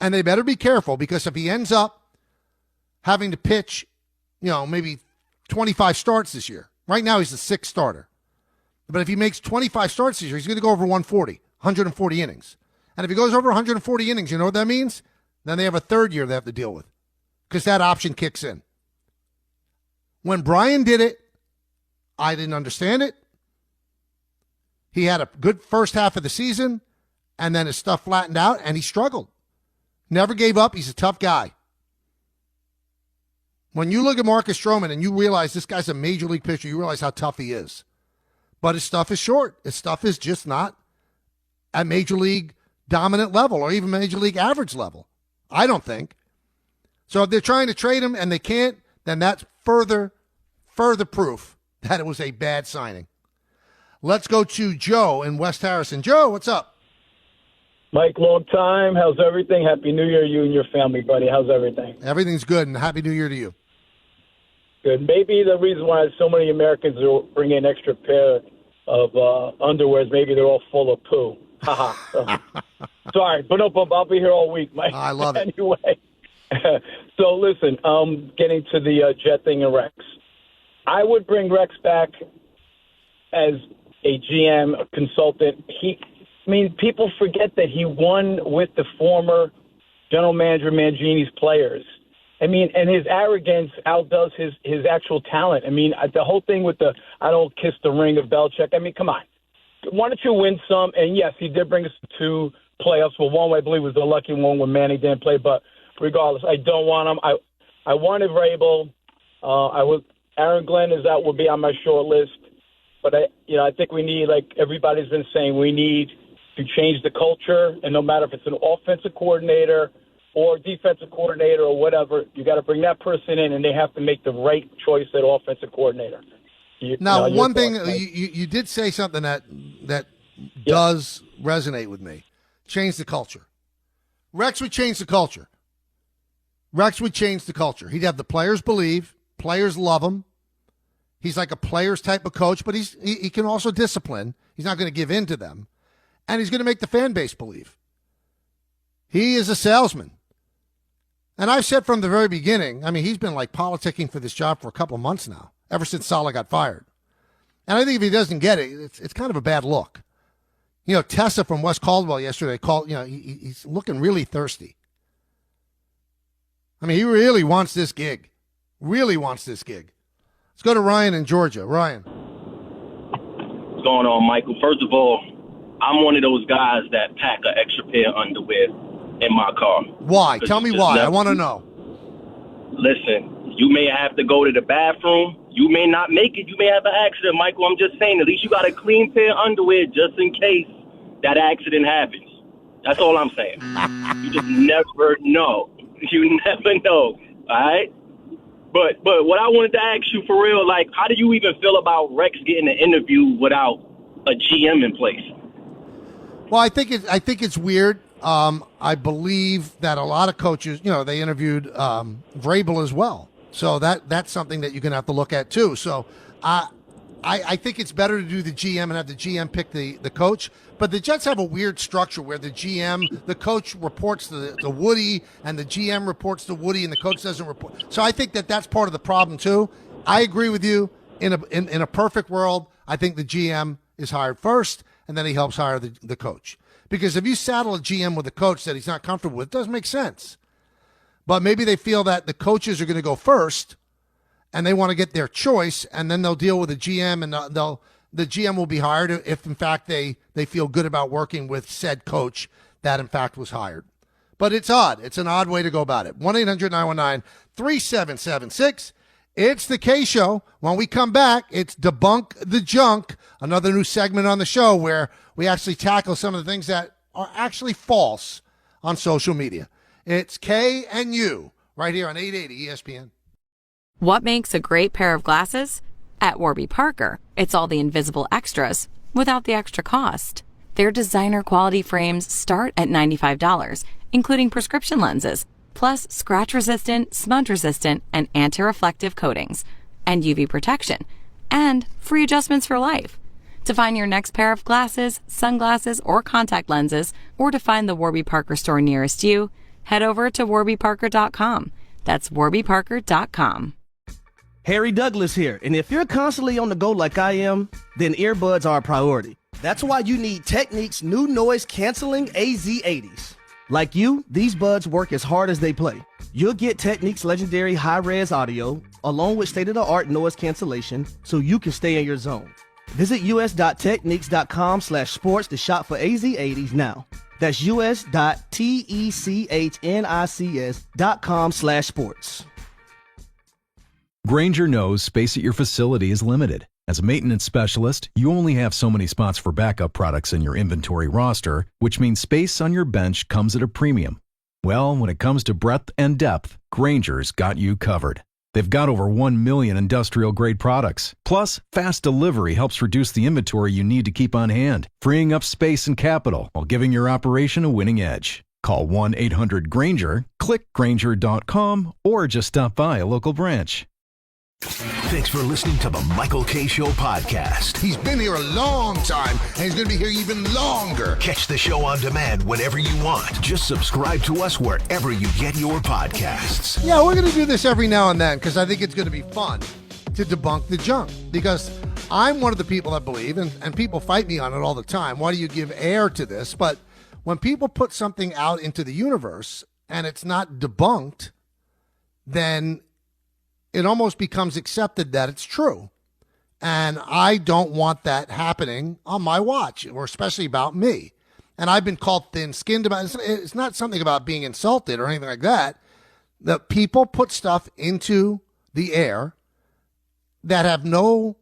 C: And they better be careful, because if he ends up having to pitch, maybe 25 starts this year. Right now he's the 6th starter. But if he makes 25 starts this year, he's going to go over 140 innings. And if he goes over 140 innings, you know what that means? Then they have a third year they have to deal with, because that option kicks in. When Brian did it, I didn't understand it. He had a good first half of the season, and then his stuff flattened out, and he struggled. Never gave up. He's a tough guy. When you look at Marcus Stroman and you realize this guy's a major league pitcher, you realize how tough he is. But his stuff is short. His stuff is just not at major league dominant level or even major league average level. I don't think. So if they're trying to trade him and they can't, then that's further proof that it was a bad signing. Let's go to Joe in West Harrison. Joe, what's up?
O: Mike, long time. How's everything? Happy New Year, you and your family, buddy. How's everything?
C: Everything's good, and Happy New Year to you.
O: Good. Maybe the reason why so many Americans are bringing an extra pair of underwears, maybe they're all full of poo. Sorry, but I'll be here all week, Mike.
C: I love it.
O: Anyway, so listen, getting to the Jet thing and Rex. I would bring Rex back as a GM, a consultant. People forget that he won with the former general manager Mangini's players. I mean, and his arrogance outdoes his actual talent. I mean, the whole thing with the I don't kiss the ring of Belichick. I mean, come on. Why don't you win some? And, yes, he did bring us to 2 playoffs. But one, I believe, was the lucky one when Manning didn't play. But regardless, I don't want him. I wanted Vrabel. Aaron Glenn would be on my short list. But, I think we need, like everybody's been saying, we need to change the culture. And no matter if it's an offensive coordinator or defensive coordinator or whatever, you got to bring that person in, and they have to make the right choice at offensive coordinator.
C: One thing, you did say something that does resonate with me. Change the culture. Rex would change the culture. He'd have the players believe. Players love him. He's like a players type of coach, but he can also discipline. He's not going to give in to them. And he's going to make the fan base believe. He is a salesman. And I've said from the very beginning, I mean, he's been like politicking for this job for a couple of months now, ever since Saleh got fired. And I think if he doesn't get it, it's kind of a bad look. Tessa from West Caldwell yesterday called, he's looking really thirsty. I mean, he really wants this gig. Let's go to Ryan in Georgia. Ryan.
P: What's going on, Michael? First of all, I'm one of those guys that pack an extra pair of underwear in my car.
C: Why? Tell me why. I want to know.
P: Listen, you may have to go to the bathroom. You may not make it. You may have an accident, Michael. I'm just saying, at least you got a clean pair of underwear just in case that accident happens. That's all I'm saying. You just never know. You never know, all right? But what I wanted to ask you for real, like, how do you even feel about Rex getting an interview without a GM in place?
C: Well, I think it's weird. I believe that a lot of coaches, they interviewed Vrabel as well. So that's something that you're going to have to look at too. So I think it's better to do the GM and have the GM pick the coach. But the Jets have a weird structure where the coach reports to Woody, and the GM reports to Woody, and the coach doesn't report. So I think that's part of the problem too. I agree with you. In a perfect world, I think the GM is hired first, and then he helps hire the coach. Because if you saddle a GM with a coach that he's not comfortable with, it doesn't make sense. But maybe they feel that the coaches are going to go first, and they want to get their choice, and then they'll deal with the GM, and the GM will be hired if, in fact, they feel good about working with said coach that, in fact, was hired. But it's odd. It's an odd way to go about it. 1-800-919-3776. It's the K Show. When we come back, it's Debunk the Junk, another new segment on the show where we actually tackle some of the things that are actually false on social media. It's K and U right here on 880 ESPN.
F: What makes a great pair of glasses? At Warby Parker, it's all the invisible extras without the extra cost. Their designer quality frames start at $95, including prescription lenses, plus scratch-resistant, smudge-resistant, and anti-reflective coatings, and UV protection, and free adjustments for life. To find your next pair of glasses, sunglasses, or contact lenses, or to find the Warby Parker store nearest you, head over to warbyparker.com. That's warbyparker.com.
H: Harry Douglas here, and if you're constantly on the go like I am, then earbuds are a priority. That's why you need Technique's new noise-canceling AZ80s. Like you, these buds work as hard as they play. You'll get Technique's legendary high-res audio, along with state-of-the-art noise cancellation, so you can stay in your zone. Visit us.techniques.com/sports to shop for AZ80s now. That's us.technics.com/sports.
G: Grainger knows space at your facility is limited. As a maintenance specialist, you only have so many spots for backup products in your inventory roster, which means space on your bench comes at a premium. Well, when it comes to breadth and depth, Grainger's got you covered. They've got over 1 million industrial-grade products. Plus, fast delivery helps reduce the inventory you need to keep on hand, freeing up space and capital while giving your operation a winning edge. Call 1-800-GRAINGER, click Grainger.com, or just stop by a local branch.
B: Thanks for listening to the Michael K. Show podcast.
C: He's been here a long time, and he's going to be here even longer.
B: Catch the show on demand whenever you want. Just subscribe to us wherever you get your podcasts.
C: Yeah, we're going to do this every now and then because I think it's going to be fun to debunk the junk. Because I'm one of the people that believe, and people fight me on it all the time, why do you give air to this? But when people put something out into the universe and it's not debunked, then it almost becomes accepted that it's true. And I don't want that happening on my watch, or especially about me. And I've been called thin-skinned about it. It's not something about being insulted or anything like that. The people put stuff into the air that have no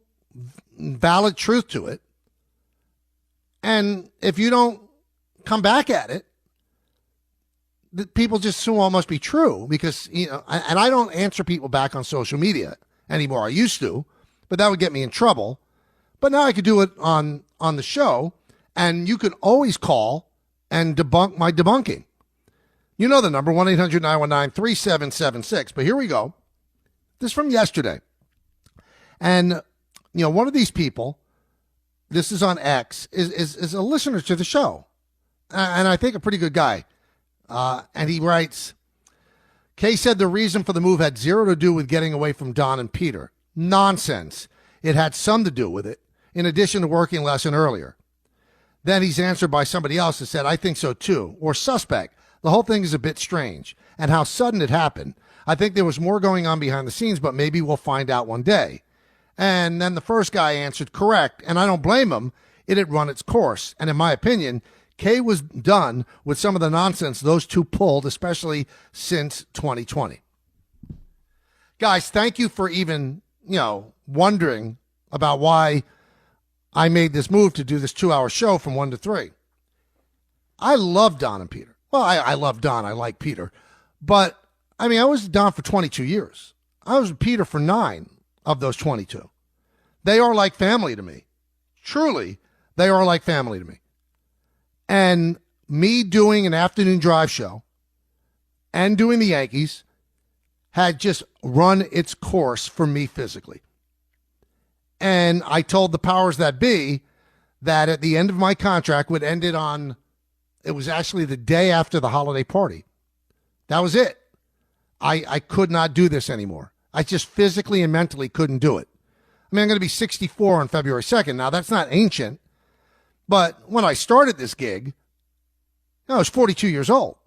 C: valid truth to it. And if you don't come back at it, the people just assume it must be true because, and I don't answer people back on social media anymore. I used to, but that would get me in trouble. But now I could do it on the show, and you can always call and debunk my debunking. You know the number, 1-800-919-3776. But here we go. This is from yesterday. And, one of these people, this is on X, is a listener to the show. And I think a pretty good guy. And he writes, Kay said the reason for the move had zero to do with getting away from Don and Peter. Nonsense. It had some to do with it, in addition to working less and earlier. Then he's answered by somebody else that said, I think so too, or suspect. The whole thing is a bit strange, and how sudden it happened. I think there was more going on behind the scenes, but maybe we'll find out one day. And then the first guy answered correct, and I don't blame him. It had run its course, and in my opinion, Kay was done with some of the nonsense those two pulled, especially since 2020. Guys, thank you for even, wondering about why I made this move to do this 2-hour show from 1 to 3. I love Don and Peter. Well, I love Don. I like Peter. But, I was with Don for 22 years. I was with Peter for 9 of those 22. They are like family to me. Truly, they are like family to me. And me doing an afternoon drive show and doing the Yankees had just run its course for me physically. And I told the powers that be that at the end of my contract would end it on, it was actually the day after the holiday party. That was it. I could not do this anymore. I just physically and mentally couldn't do it. I'm going to be 64 on February 2nd. Now, that's not ancient. But when I started this gig, I was 42 years old,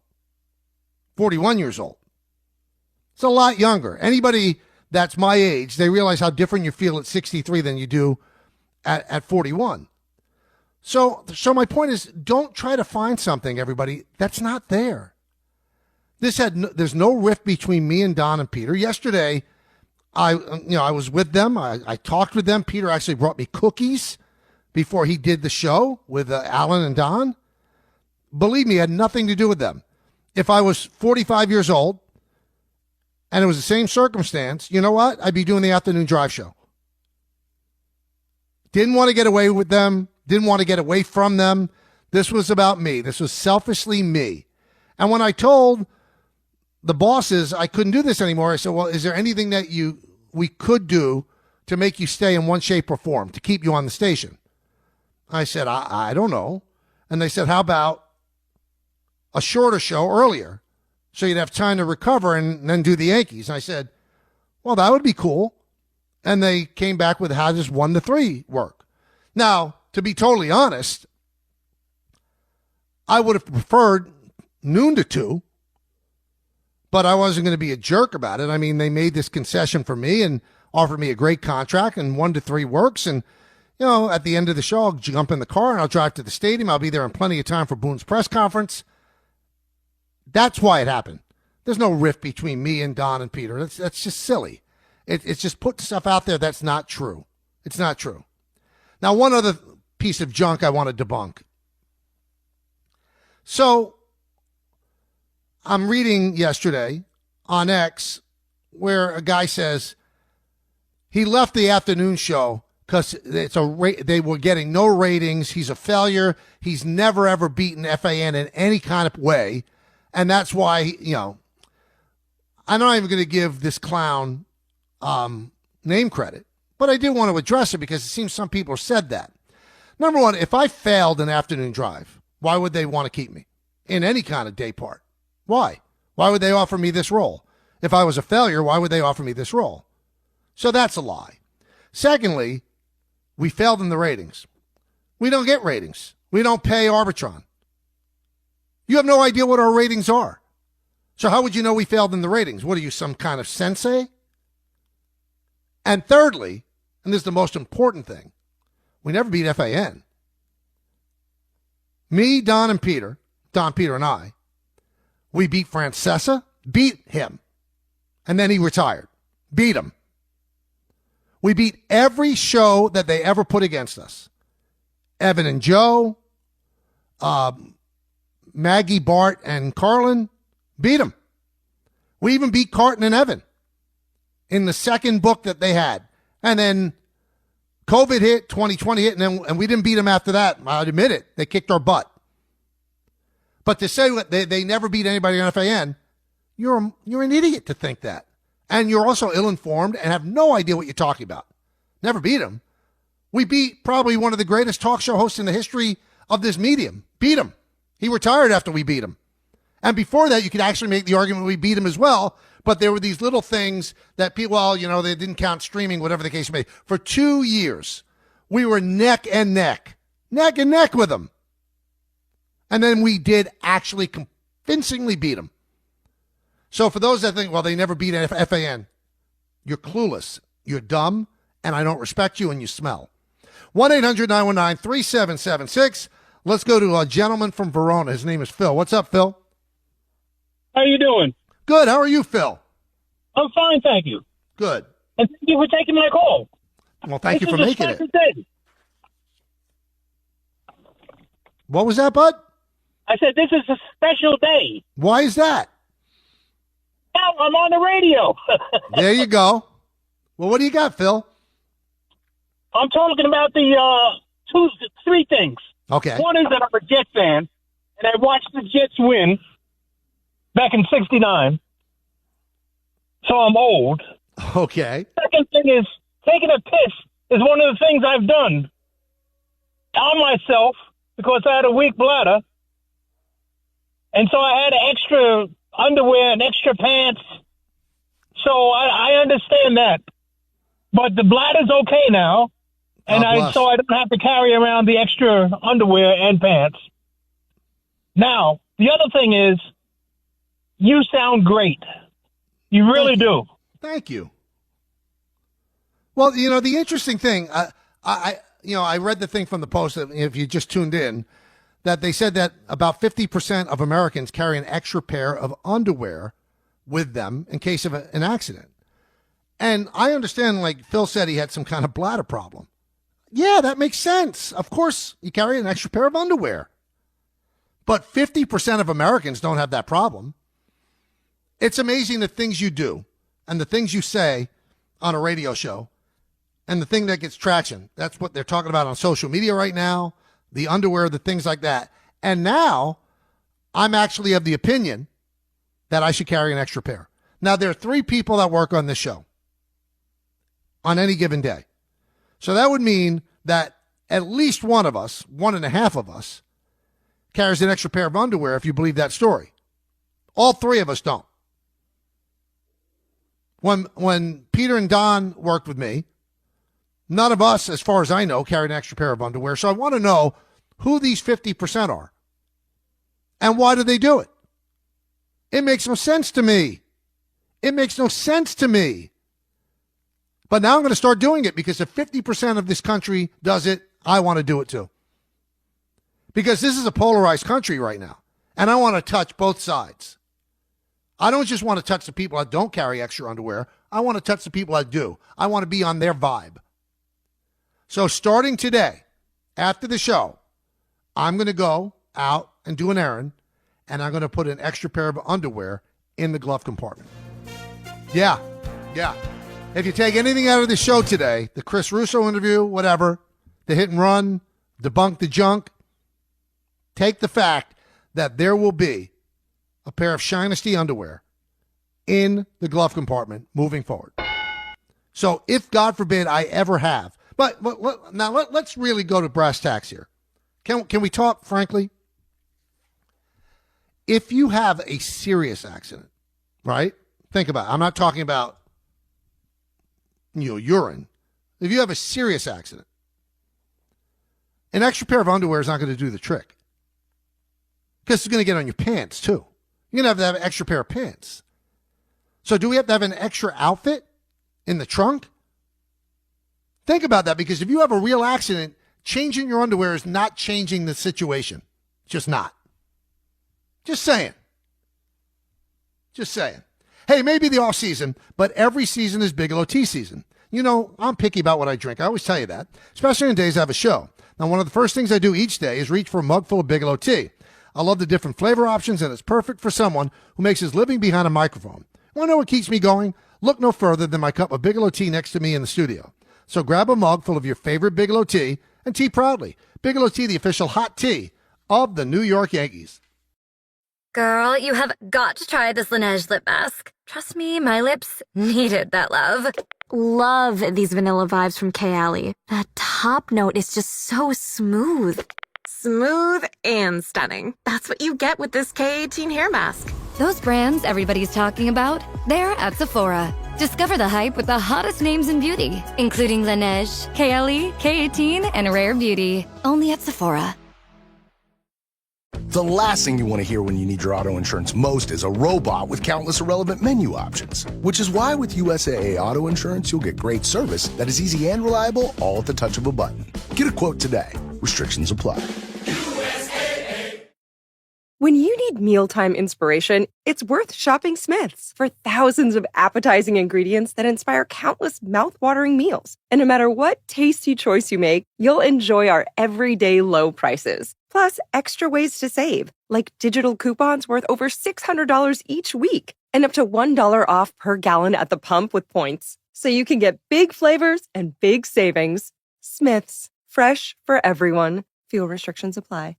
C: 41 years old. It's a lot younger. Anybody that's my age, they realize how different you feel at 63 than you do at 41. So my point is, don't try to find something, everybody, that's not there. There's no rift between me and Don and Peter. Yesterday, I was with them. I talked with them. Peter actually brought me cookies before he did the show with Alan and Don. Believe me, it had nothing to do with them. If I was 45 years old and it was the same circumstance, you know what? I'd be doing the afternoon drive show. Didn't want to get away with them. Didn't want to get away from them. This was about me. This was selfishly me. And when I told the bosses I couldn't do this anymore, I said, well, is there anything that we could do to make you stay in one shape or form, to keep you on the station? I said, I don't know. And they said, how about a shorter show earlier so you'd have time to recover and then do the Yankees? And I said, well, that would be cool. And they came back with how does 1 to 3 work? Now, to be totally honest, I would have preferred noon to 2, but I wasn't going to be a jerk about it. They made this concession for me and offered me a great contract, and 1 to 3 works. And, at the end of the show, I'll jump in the car and I'll drive to the stadium. I'll be there in plenty of time for Boone's press conference. That's why it happened. There's no rift between me and Don and Peter. That's just silly. It's just putting stuff out there that's not true. It's not true. Now, one other piece of junk I want to debunk. So, I'm reading yesterday on X where a guy says he left the afternoon show because they were getting no ratings. He's a failure. He's never, ever beaten FAN in any kind of way. And that's why, I'm not even going to give this clown name credit. But I did want to address it because it seems some people said that. Number one, if I failed an afternoon drive, why would they want to keep me in any kind of day part? Why? Why would they offer me this role? If I was a failure, why would they offer me this role? So that's a lie. Secondly, we failed in the ratings. We don't get ratings. We don't pay Arbitron. You have no idea what our ratings are. So how would you know we failed in the ratings? What are you, some kind of sensei? And thirdly, and this is the most important thing, we never beat FAN. Me, Don, Peter and I, we beat Francesa, beat him, and then he retired. Beat him. We beat every show that they ever put against us. Evan and Joe, Maggie, Bart, and Carlin, beat them. We even beat Carton and Evan in the second book that they had. And then COVID hit, 2020 hit, and we didn't beat them after that. I'll admit it. They kicked our butt. But to say that they never beat anybody on FAN, you're an idiot to think that. And you're also ill-informed and have no idea what you're talking about. Never beat him. We beat probably one of the greatest talk show hosts in the history of this medium. Beat him. He retired after we beat him. And before that, you could actually make the argument we beat him as well. But there were these little things that people, well, they didn't count streaming, whatever the case may be. For 2 years, we were neck and neck with them. And then we did actually convincingly beat them. So for those that think, well, they never beat FAN, you're clueless, you're dumb, and I don't respect you, and you smell. 1-800-919-3776. Let's go to a gentleman from Verona. His name is Phil. What's up, Phil?
Q: How you doing?
C: Good. How are you, Phil?
Q: I'm fine, thank you.
C: Good.
Q: And thank you for taking my call.
C: Well, thank you for
Q: This is
C: making
Q: a
C: it.
Q: special day.
C: What was that, bud?
Q: I said this is a special day.
C: Why is that?
Q: Now I'm on the radio.
C: There you go. Well, what do you got, Phil?
Q: I'm talking about the three things.
C: Okay.
Q: One is that I'm a Jet fan, and I watched the Jets win back in '69. So I'm old.
C: Okay.
Q: Second thing is taking a piss is one of the things I've done on myself because I had a weak bladder. And so I had extra underwear and extra pants. So I understand that. But the bladder's okay now. And so I don't have to carry around the extra underwear and pants. Now, the other thing is, you sound great. You really do.
C: Thank you. Well, the interesting thing, I read the thing from the Post, if you just tuned in, that they said that about 50% of Americans carry an extra pair of underwear with them in case of an accident. And I understand, like Phil said, he had some kind of bladder problem. Yeah, that makes sense. Of course, you carry an extra pair of underwear. But 50% of Americans don't have that problem. It's amazing the things you do and the things you say on a radio show and the thing that gets traction. That's what they're talking about on social media right now, the underwear, the things like that. And now I'm actually of the opinion that I should carry an extra pair. Now, there are 3 people that work on this show on any given day. So that would mean that at least one of us, 1.5 of us, carries an extra pair of underwear if you believe that story. All 3 of us don't. When Peter and Don worked with me, none of us, as far as I know, carried an extra pair of underwear. So I want to know who these 50% are and why do they do it? It makes no sense to me. It makes no sense to me. But now I'm going to start doing it because if 50% of this country does it, I want to do it too. Because this is a polarized country right now. And I want to touch both sides. I don't just want to touch the people that don't carry extra underwear. I want to touch the people that do. I want to be on their vibe. So starting today, after the show, I'm going to go out and do an errand, and I'm going to put an extra pair of underwear in the glove compartment. Yeah. If you take anything out of the show today, the Chris Russo interview, whatever, the hit and run, debunk the junk, take the fact that there will be a pair of Shinesty underwear in the glove compartment moving forward. So if, God forbid, I ever have, but now let's really go to brass tacks here. Can we talk frankly? If you have a serious accident, right? Think about it. I'm not talking about urine. If you have a serious accident, an extra pair of underwear is not going to do the trick because it's going to get on your pants too. You're going to have an extra pair of pants. So do we have to have an extra outfit in the trunk? Think about that, because if you have a real accident, changing your underwear is not changing the situation. Just not. Just saying. Just saying. Hey, maybe the off season, but every season is Bigelow tea season. You know, I'm picky about what I drink. I always tell you that, especially on days I have a show. Now, one of the first things I do each day is reach for a mug full of Bigelow tea. I love the different flavor options, and it's perfect for someone who makes his living behind a microphone. Want to know what keeps me going? Look no further than my cup of Bigelow tea next to me in the studio. So grab a mug full of your favorite Bigelow tea and tea proudly. Bigelow tea, the official hot tea of the New York Yankees.
R: Girl, you have got to try this Laneige lip mask. Trust me, my lips needed that love. Love these vanilla vibes from Kayali. That top note is just so smooth. Smooth and stunning. That's what you get with this K18 hair mask.
S: Those brands everybody's talking about, they're at Sephora. Discover the hype with the hottest names in beauty, including Laneige, Kayali, K18, and Rare Beauty. Only at Sephora.
J: The last thing you want to hear when you need your auto insurance most is a robot with countless irrelevant menu options. Which is why with USAA Auto Insurance, you'll get great service that is easy and reliable, all at the touch of a button. Get a quote today. Restrictions apply.
K: When you need mealtime inspiration, it's worth shopping Smith's for thousands of appetizing ingredients that inspire countless mouth-watering meals. And no matter what tasty choice you make, you'll enjoy our everyday low prices. Plus, extra ways to save, like digital coupons worth over $600 each week and up to $1 off per gallon at the pump with points. So you can get big flavors and big savings. Smith's, fresh for everyone. Fuel restrictions apply.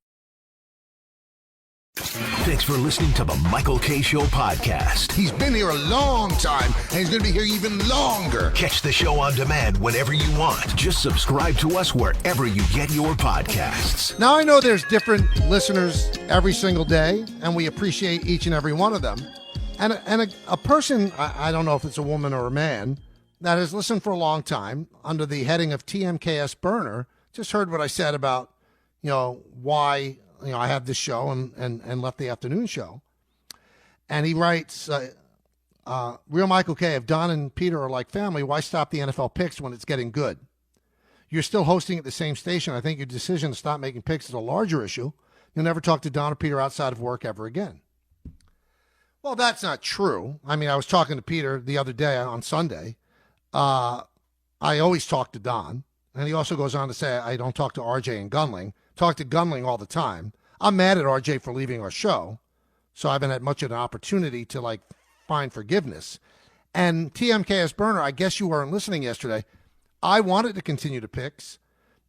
B: Thanks for listening to the Michael K. Show podcast.
C: He's been here a long time, and he's going to be here even longer.
B: Catch the show on demand whenever you want. Just subscribe to us wherever you get your podcasts.
C: Now, I know there's different listeners every single day, and we appreciate each and every one of them. And a person, I don't know if it's a woman or a man, that has listened for a long time under the heading of TMKS Burner, just heard what I said about, why I have this show and left the afternoon show. And he writes, Real Michael K., if Don and Peter are like family, why stop the NFL picks when it's getting good? You're still hosting at the same station. I think your decision to stop making picks is a larger issue. You'll never talk to Don or Peter outside of work ever again. Well, that's not true. I mean, I was talking to Peter the other day on Sunday. I always talk to Don. And he also goes on to say, I don't talk to RJ and Gunling. Talk to Gunling all the time. I'm mad at RJ for leaving our show, so I haven't had much of an opportunity to, find forgiveness. And TMKS Burner, I guess you weren't listening yesterday. I wanted to continue to picks.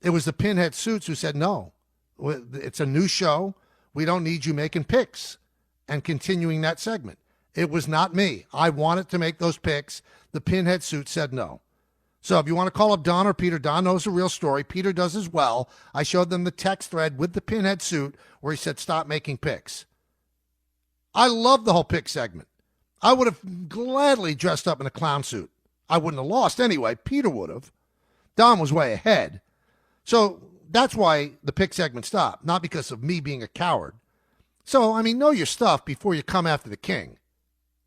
C: It was the Pinhead Suits who said, no, it's a new show. We don't need you making picks and continuing that segment. It was not me. I wanted to make those picks. The Pinhead Suits said no. So if you want to call up Don or Peter, Don knows the real story. Peter does as well. I showed them the text thread with the Pinhead Suit where he said, stop making picks. I love the whole pick segment. I would have gladly dressed up in a clown suit. I wouldn't have lost anyway. Peter would have. Don was way ahead. So that's why the pick segment stopped, not because of me being a coward. So, know your stuff before you come after the king.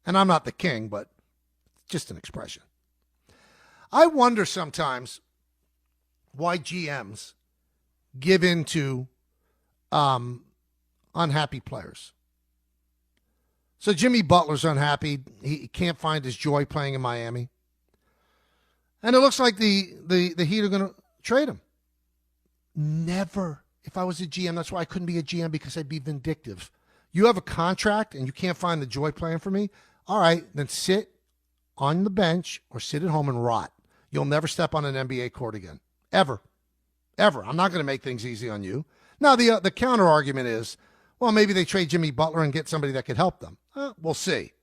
C: And I'm not the king, but just an expression. I wonder sometimes why GMs give in to unhappy players. So Jimmy Butler's unhappy. He can't find his joy playing in Miami. And it looks like the Heat are going to trade him. Never. If I was a GM, that's why I couldn't be a GM, because I'd be vindictive. You have a contract and you can't find the joy playing for me? All right, then sit on the bench or sit at home and rot. You'll never step on an NBA court again. Ever. Ever. I'm not going to make things easy on you. Now, the counter argument is, well, maybe they trade Jimmy Butler and get somebody that could help them. We'll see.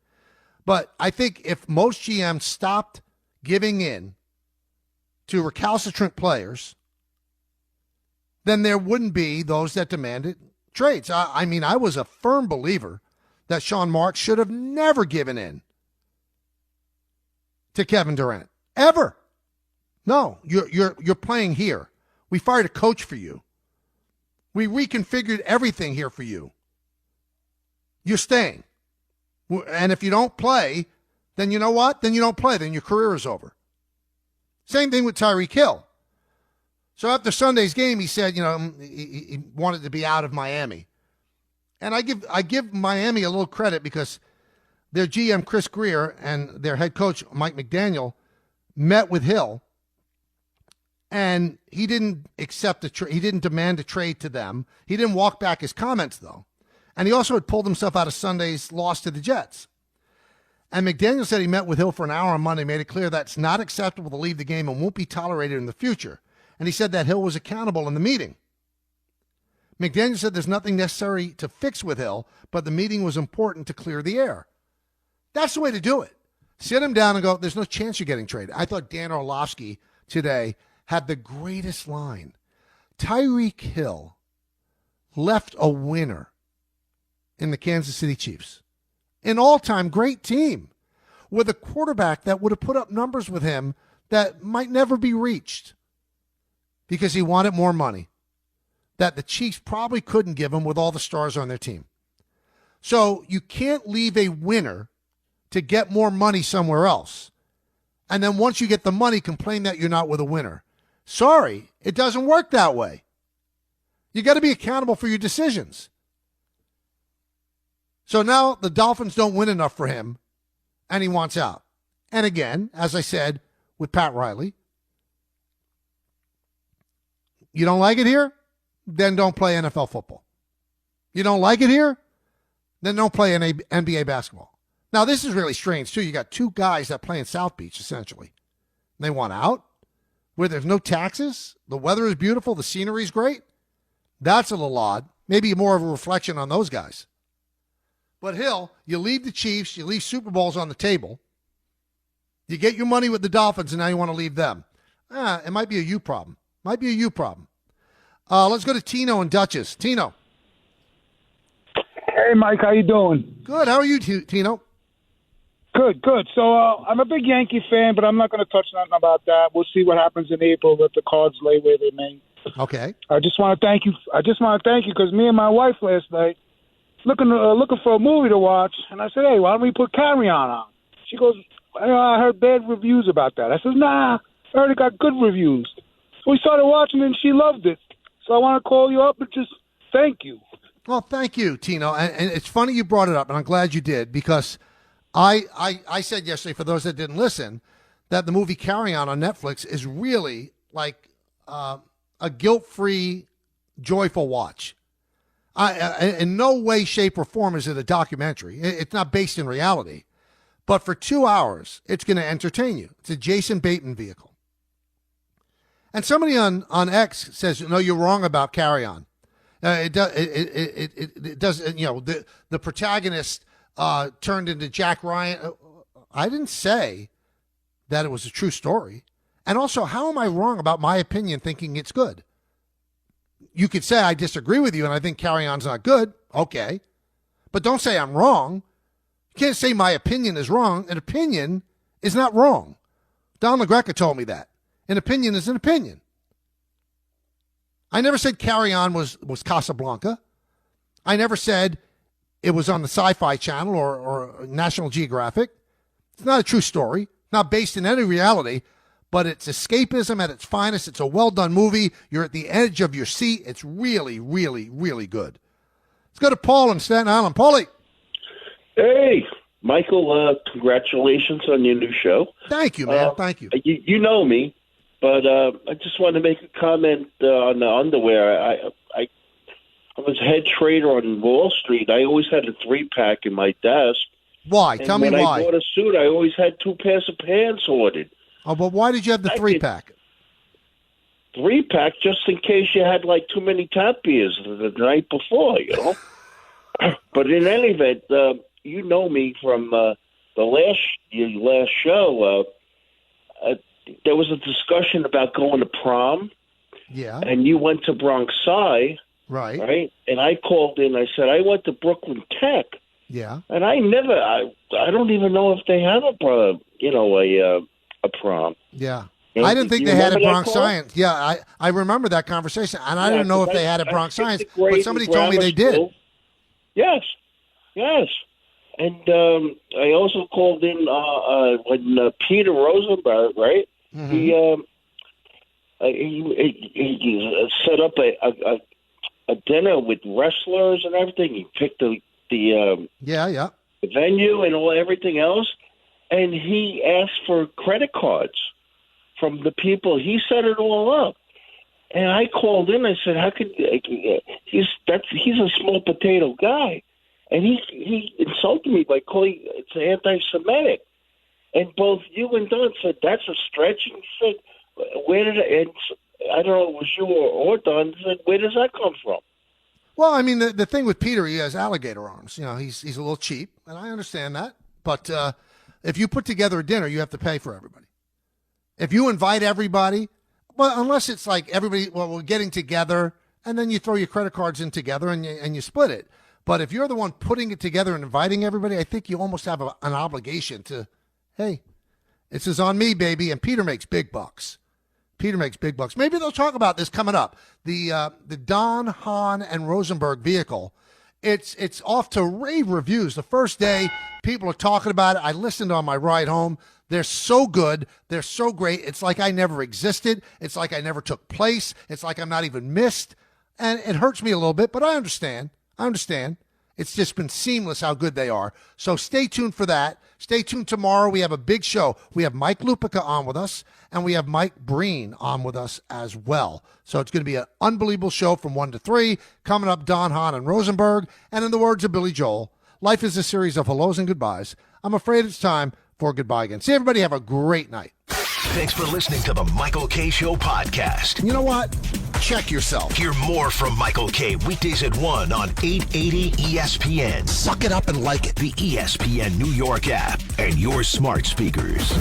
C: But I think if most GMs stopped giving in to recalcitrant players, then there wouldn't be those that demanded trades. I was a firm believer that Sean Marks should have never given in to Kevin Durant. Ever. No, you're playing here. We fired a coach for you. We reconfigured everything here for you. You're staying. And if you don't play, then you know what? Then you don't play. Then your career is over. Same thing with Tyreek Hill. So after Sunday's game, he said, he wanted to be out of Miami. And I give Miami a little credit because their GM, Chris Greer, and their head coach, Mike McDaniel, met with Hill. And he didn't accept he didn't demand a trade to them. He didn't walk back his comments, though. And he also had pulled himself out of Sunday's loss to the Jets. And McDaniel said he met with Hill for an hour on Monday, made it clear that it's not acceptable to leave the game and won't be tolerated in the future. And he said that Hill was accountable in the meeting. McDaniel said there's nothing necessary to fix with Hill, but the meeting was important to clear the air. That's the way to do it. Sit him down and go, there's no chance you're getting traded. I thought Dan Orlovsky today had the greatest line. Tyreek Hill left a winner in the Kansas City Chiefs. An all-time great team with a quarterback that would have put up numbers with him that might never be reached because he wanted more money that the Chiefs probably couldn't give him with all the stars on their team. So you can't leave a winner to get more money somewhere else. And then once you get the money, complain that you're not with a winner. Sorry, it doesn't work that way. You got to be accountable for your decisions. So now the Dolphins don't win enough for him, and he wants out. And again, as I said with Pat Riley, you don't like it here? Then don't play NFL football. You don't like it here? Then don't play NBA basketball. Now, this is really strange, too. You got two guys that play in South Beach, essentially. They want out, where there's no taxes, the weather is beautiful, the scenery is great. That's a little odd. Maybe more of a reflection on those guys. But Hill, you leave the Chiefs, you leave Super Bowls on the table. You get your money with the Dolphins, and now you want to leave them. It might be a you problem. Might be a you problem. Let's go to Tino and Dutchess. Tino.
T: Hey, Mike, how you doing?
C: Good. How are you, Tino?
T: Good, good. So I'm a big Yankee fan, but I'm not going to touch nothing about that. We'll see what happens in April if the cards lay where they may.
C: Okay.
T: I just want to thank you. Because me and my wife last night looking for a movie to watch, and I said, hey, why don't we put Carry On? She goes, I heard bad reviews about that. I said, nah, I heard it got good reviews. So we started watching it, and she loved it. So I want to call you up and just thank you.
C: Well, thank you, Tino. And it's funny you brought it up, and I'm glad you did, because I said yesterday, for those that didn't listen, that the movie Carry On Netflix is really like a guilt-free, joyful watch. In no way, shape, or form is it a documentary. It's not based in reality. But for 2 hours, it's going to entertain you. It's a Jason Bateman vehicle. And somebody on X says, no, you're wrong about Carry On. It does, the protagonist turned into Jack Ryan. I didn't say that it was a true story. And also, how am I wrong about my opinion thinking it's good? You could say I disagree with you and I think Carry On's not good. Okay. But don't say I'm wrong. You can't say my opinion is wrong. An opinion is not wrong. Don LaGreca told me that. An opinion is an opinion. I never said Carry On was Casablanca. I never said it was on the Sci-Fi Channel or National Geographic. It's not a true story. Not based in any reality, but it's escapism at its finest. It's a well-done movie. You're at the edge of your seat. It's really, really, really good. Let's go to Paul in Staten Island. Paulie.
U: Hey, Michael, congratulations on your new show.
C: Thank you, man. Thank you.
U: You know me, but I just want to make a comment on the underwear. I was head trader on Wall Street. I always had a 3-pack in my desk.
C: Why? Tell me why.
U: When I bought a suit, I always had 2 pairs of pants ordered.
C: Oh, but why did you have the 3-pack?
U: 3-pack just in case you had like too many tap beers the night before, But in any event, you know me from the last show. There was a discussion about going to prom.
C: Yeah.
U: And you went to Bronx High.
C: Right.
U: Right. And I called in. I said I went to Brooklyn Tech.
C: Yeah.
U: And I don't even know if they have a prom.
C: Yeah. I didn't think they had a Bronx Science. Yeah, I remember that conversation, and I didn't know if they had a Bronx Science, but somebody told me they did.
U: Yes. And I also called in when Peter Rosenberg, right?
C: Mm-hmm.
U: He set up a dinner with wrestlers and everything. He picked the venue and everything else, and he asked for credit cards from the people. He set it all up, and I called in. I said, "How could he's a small potato guy." And he insulted me by calling it's anti-Semitic. And both you and Don said, that's a stretch. And he said, where did it, and I don't know if it was you or Don, said, where does that come from?
C: Well, I mean, the thing with Peter, he has alligator arms. You know, he's a little cheap, and I understand that. But if you put together a dinner, you have to pay for everybody. If you invite everybody, well, unless it's like everybody, well, we're getting together, and then you throw your credit cards in together and you split it. But if you're the one putting it together and inviting everybody, I think you almost have an obligation to, hey, this is on me, baby. And Peter makes big bucks. Maybe they'll talk about this coming up. The Don, Hahn, and Rosenberg vehicle, it's off to rave reviews. The first day, people are talking about it. I listened on my ride home. They're so good. They're so great. It's like I never existed. It's like I never took place. It's like I'm not even missed. And it hurts me a little bit, but I understand. It's just been seamless how good they are. So stay tuned for that. Stay tuned tomorrow. We have a big show. We have Mike Lupica on with us, and we have Mike Breen on with us as well. So it's going to be an unbelievable show from 1 to 3. Coming up, Don, Hahn, and Rosenberg. And in the words of Billy Joel, life is a series of hellos and goodbyes. I'm afraid it's time for goodbye again. See everybody. Have a great night.
B: Thanks for listening to the Michael K. Show podcast.
C: You know what? Check yourself.
B: Hear more from Michael K. weekdays at 1 on 880 ESPN.
C: Suck it up and like it.
B: The ESPN New York app and your smart speakers.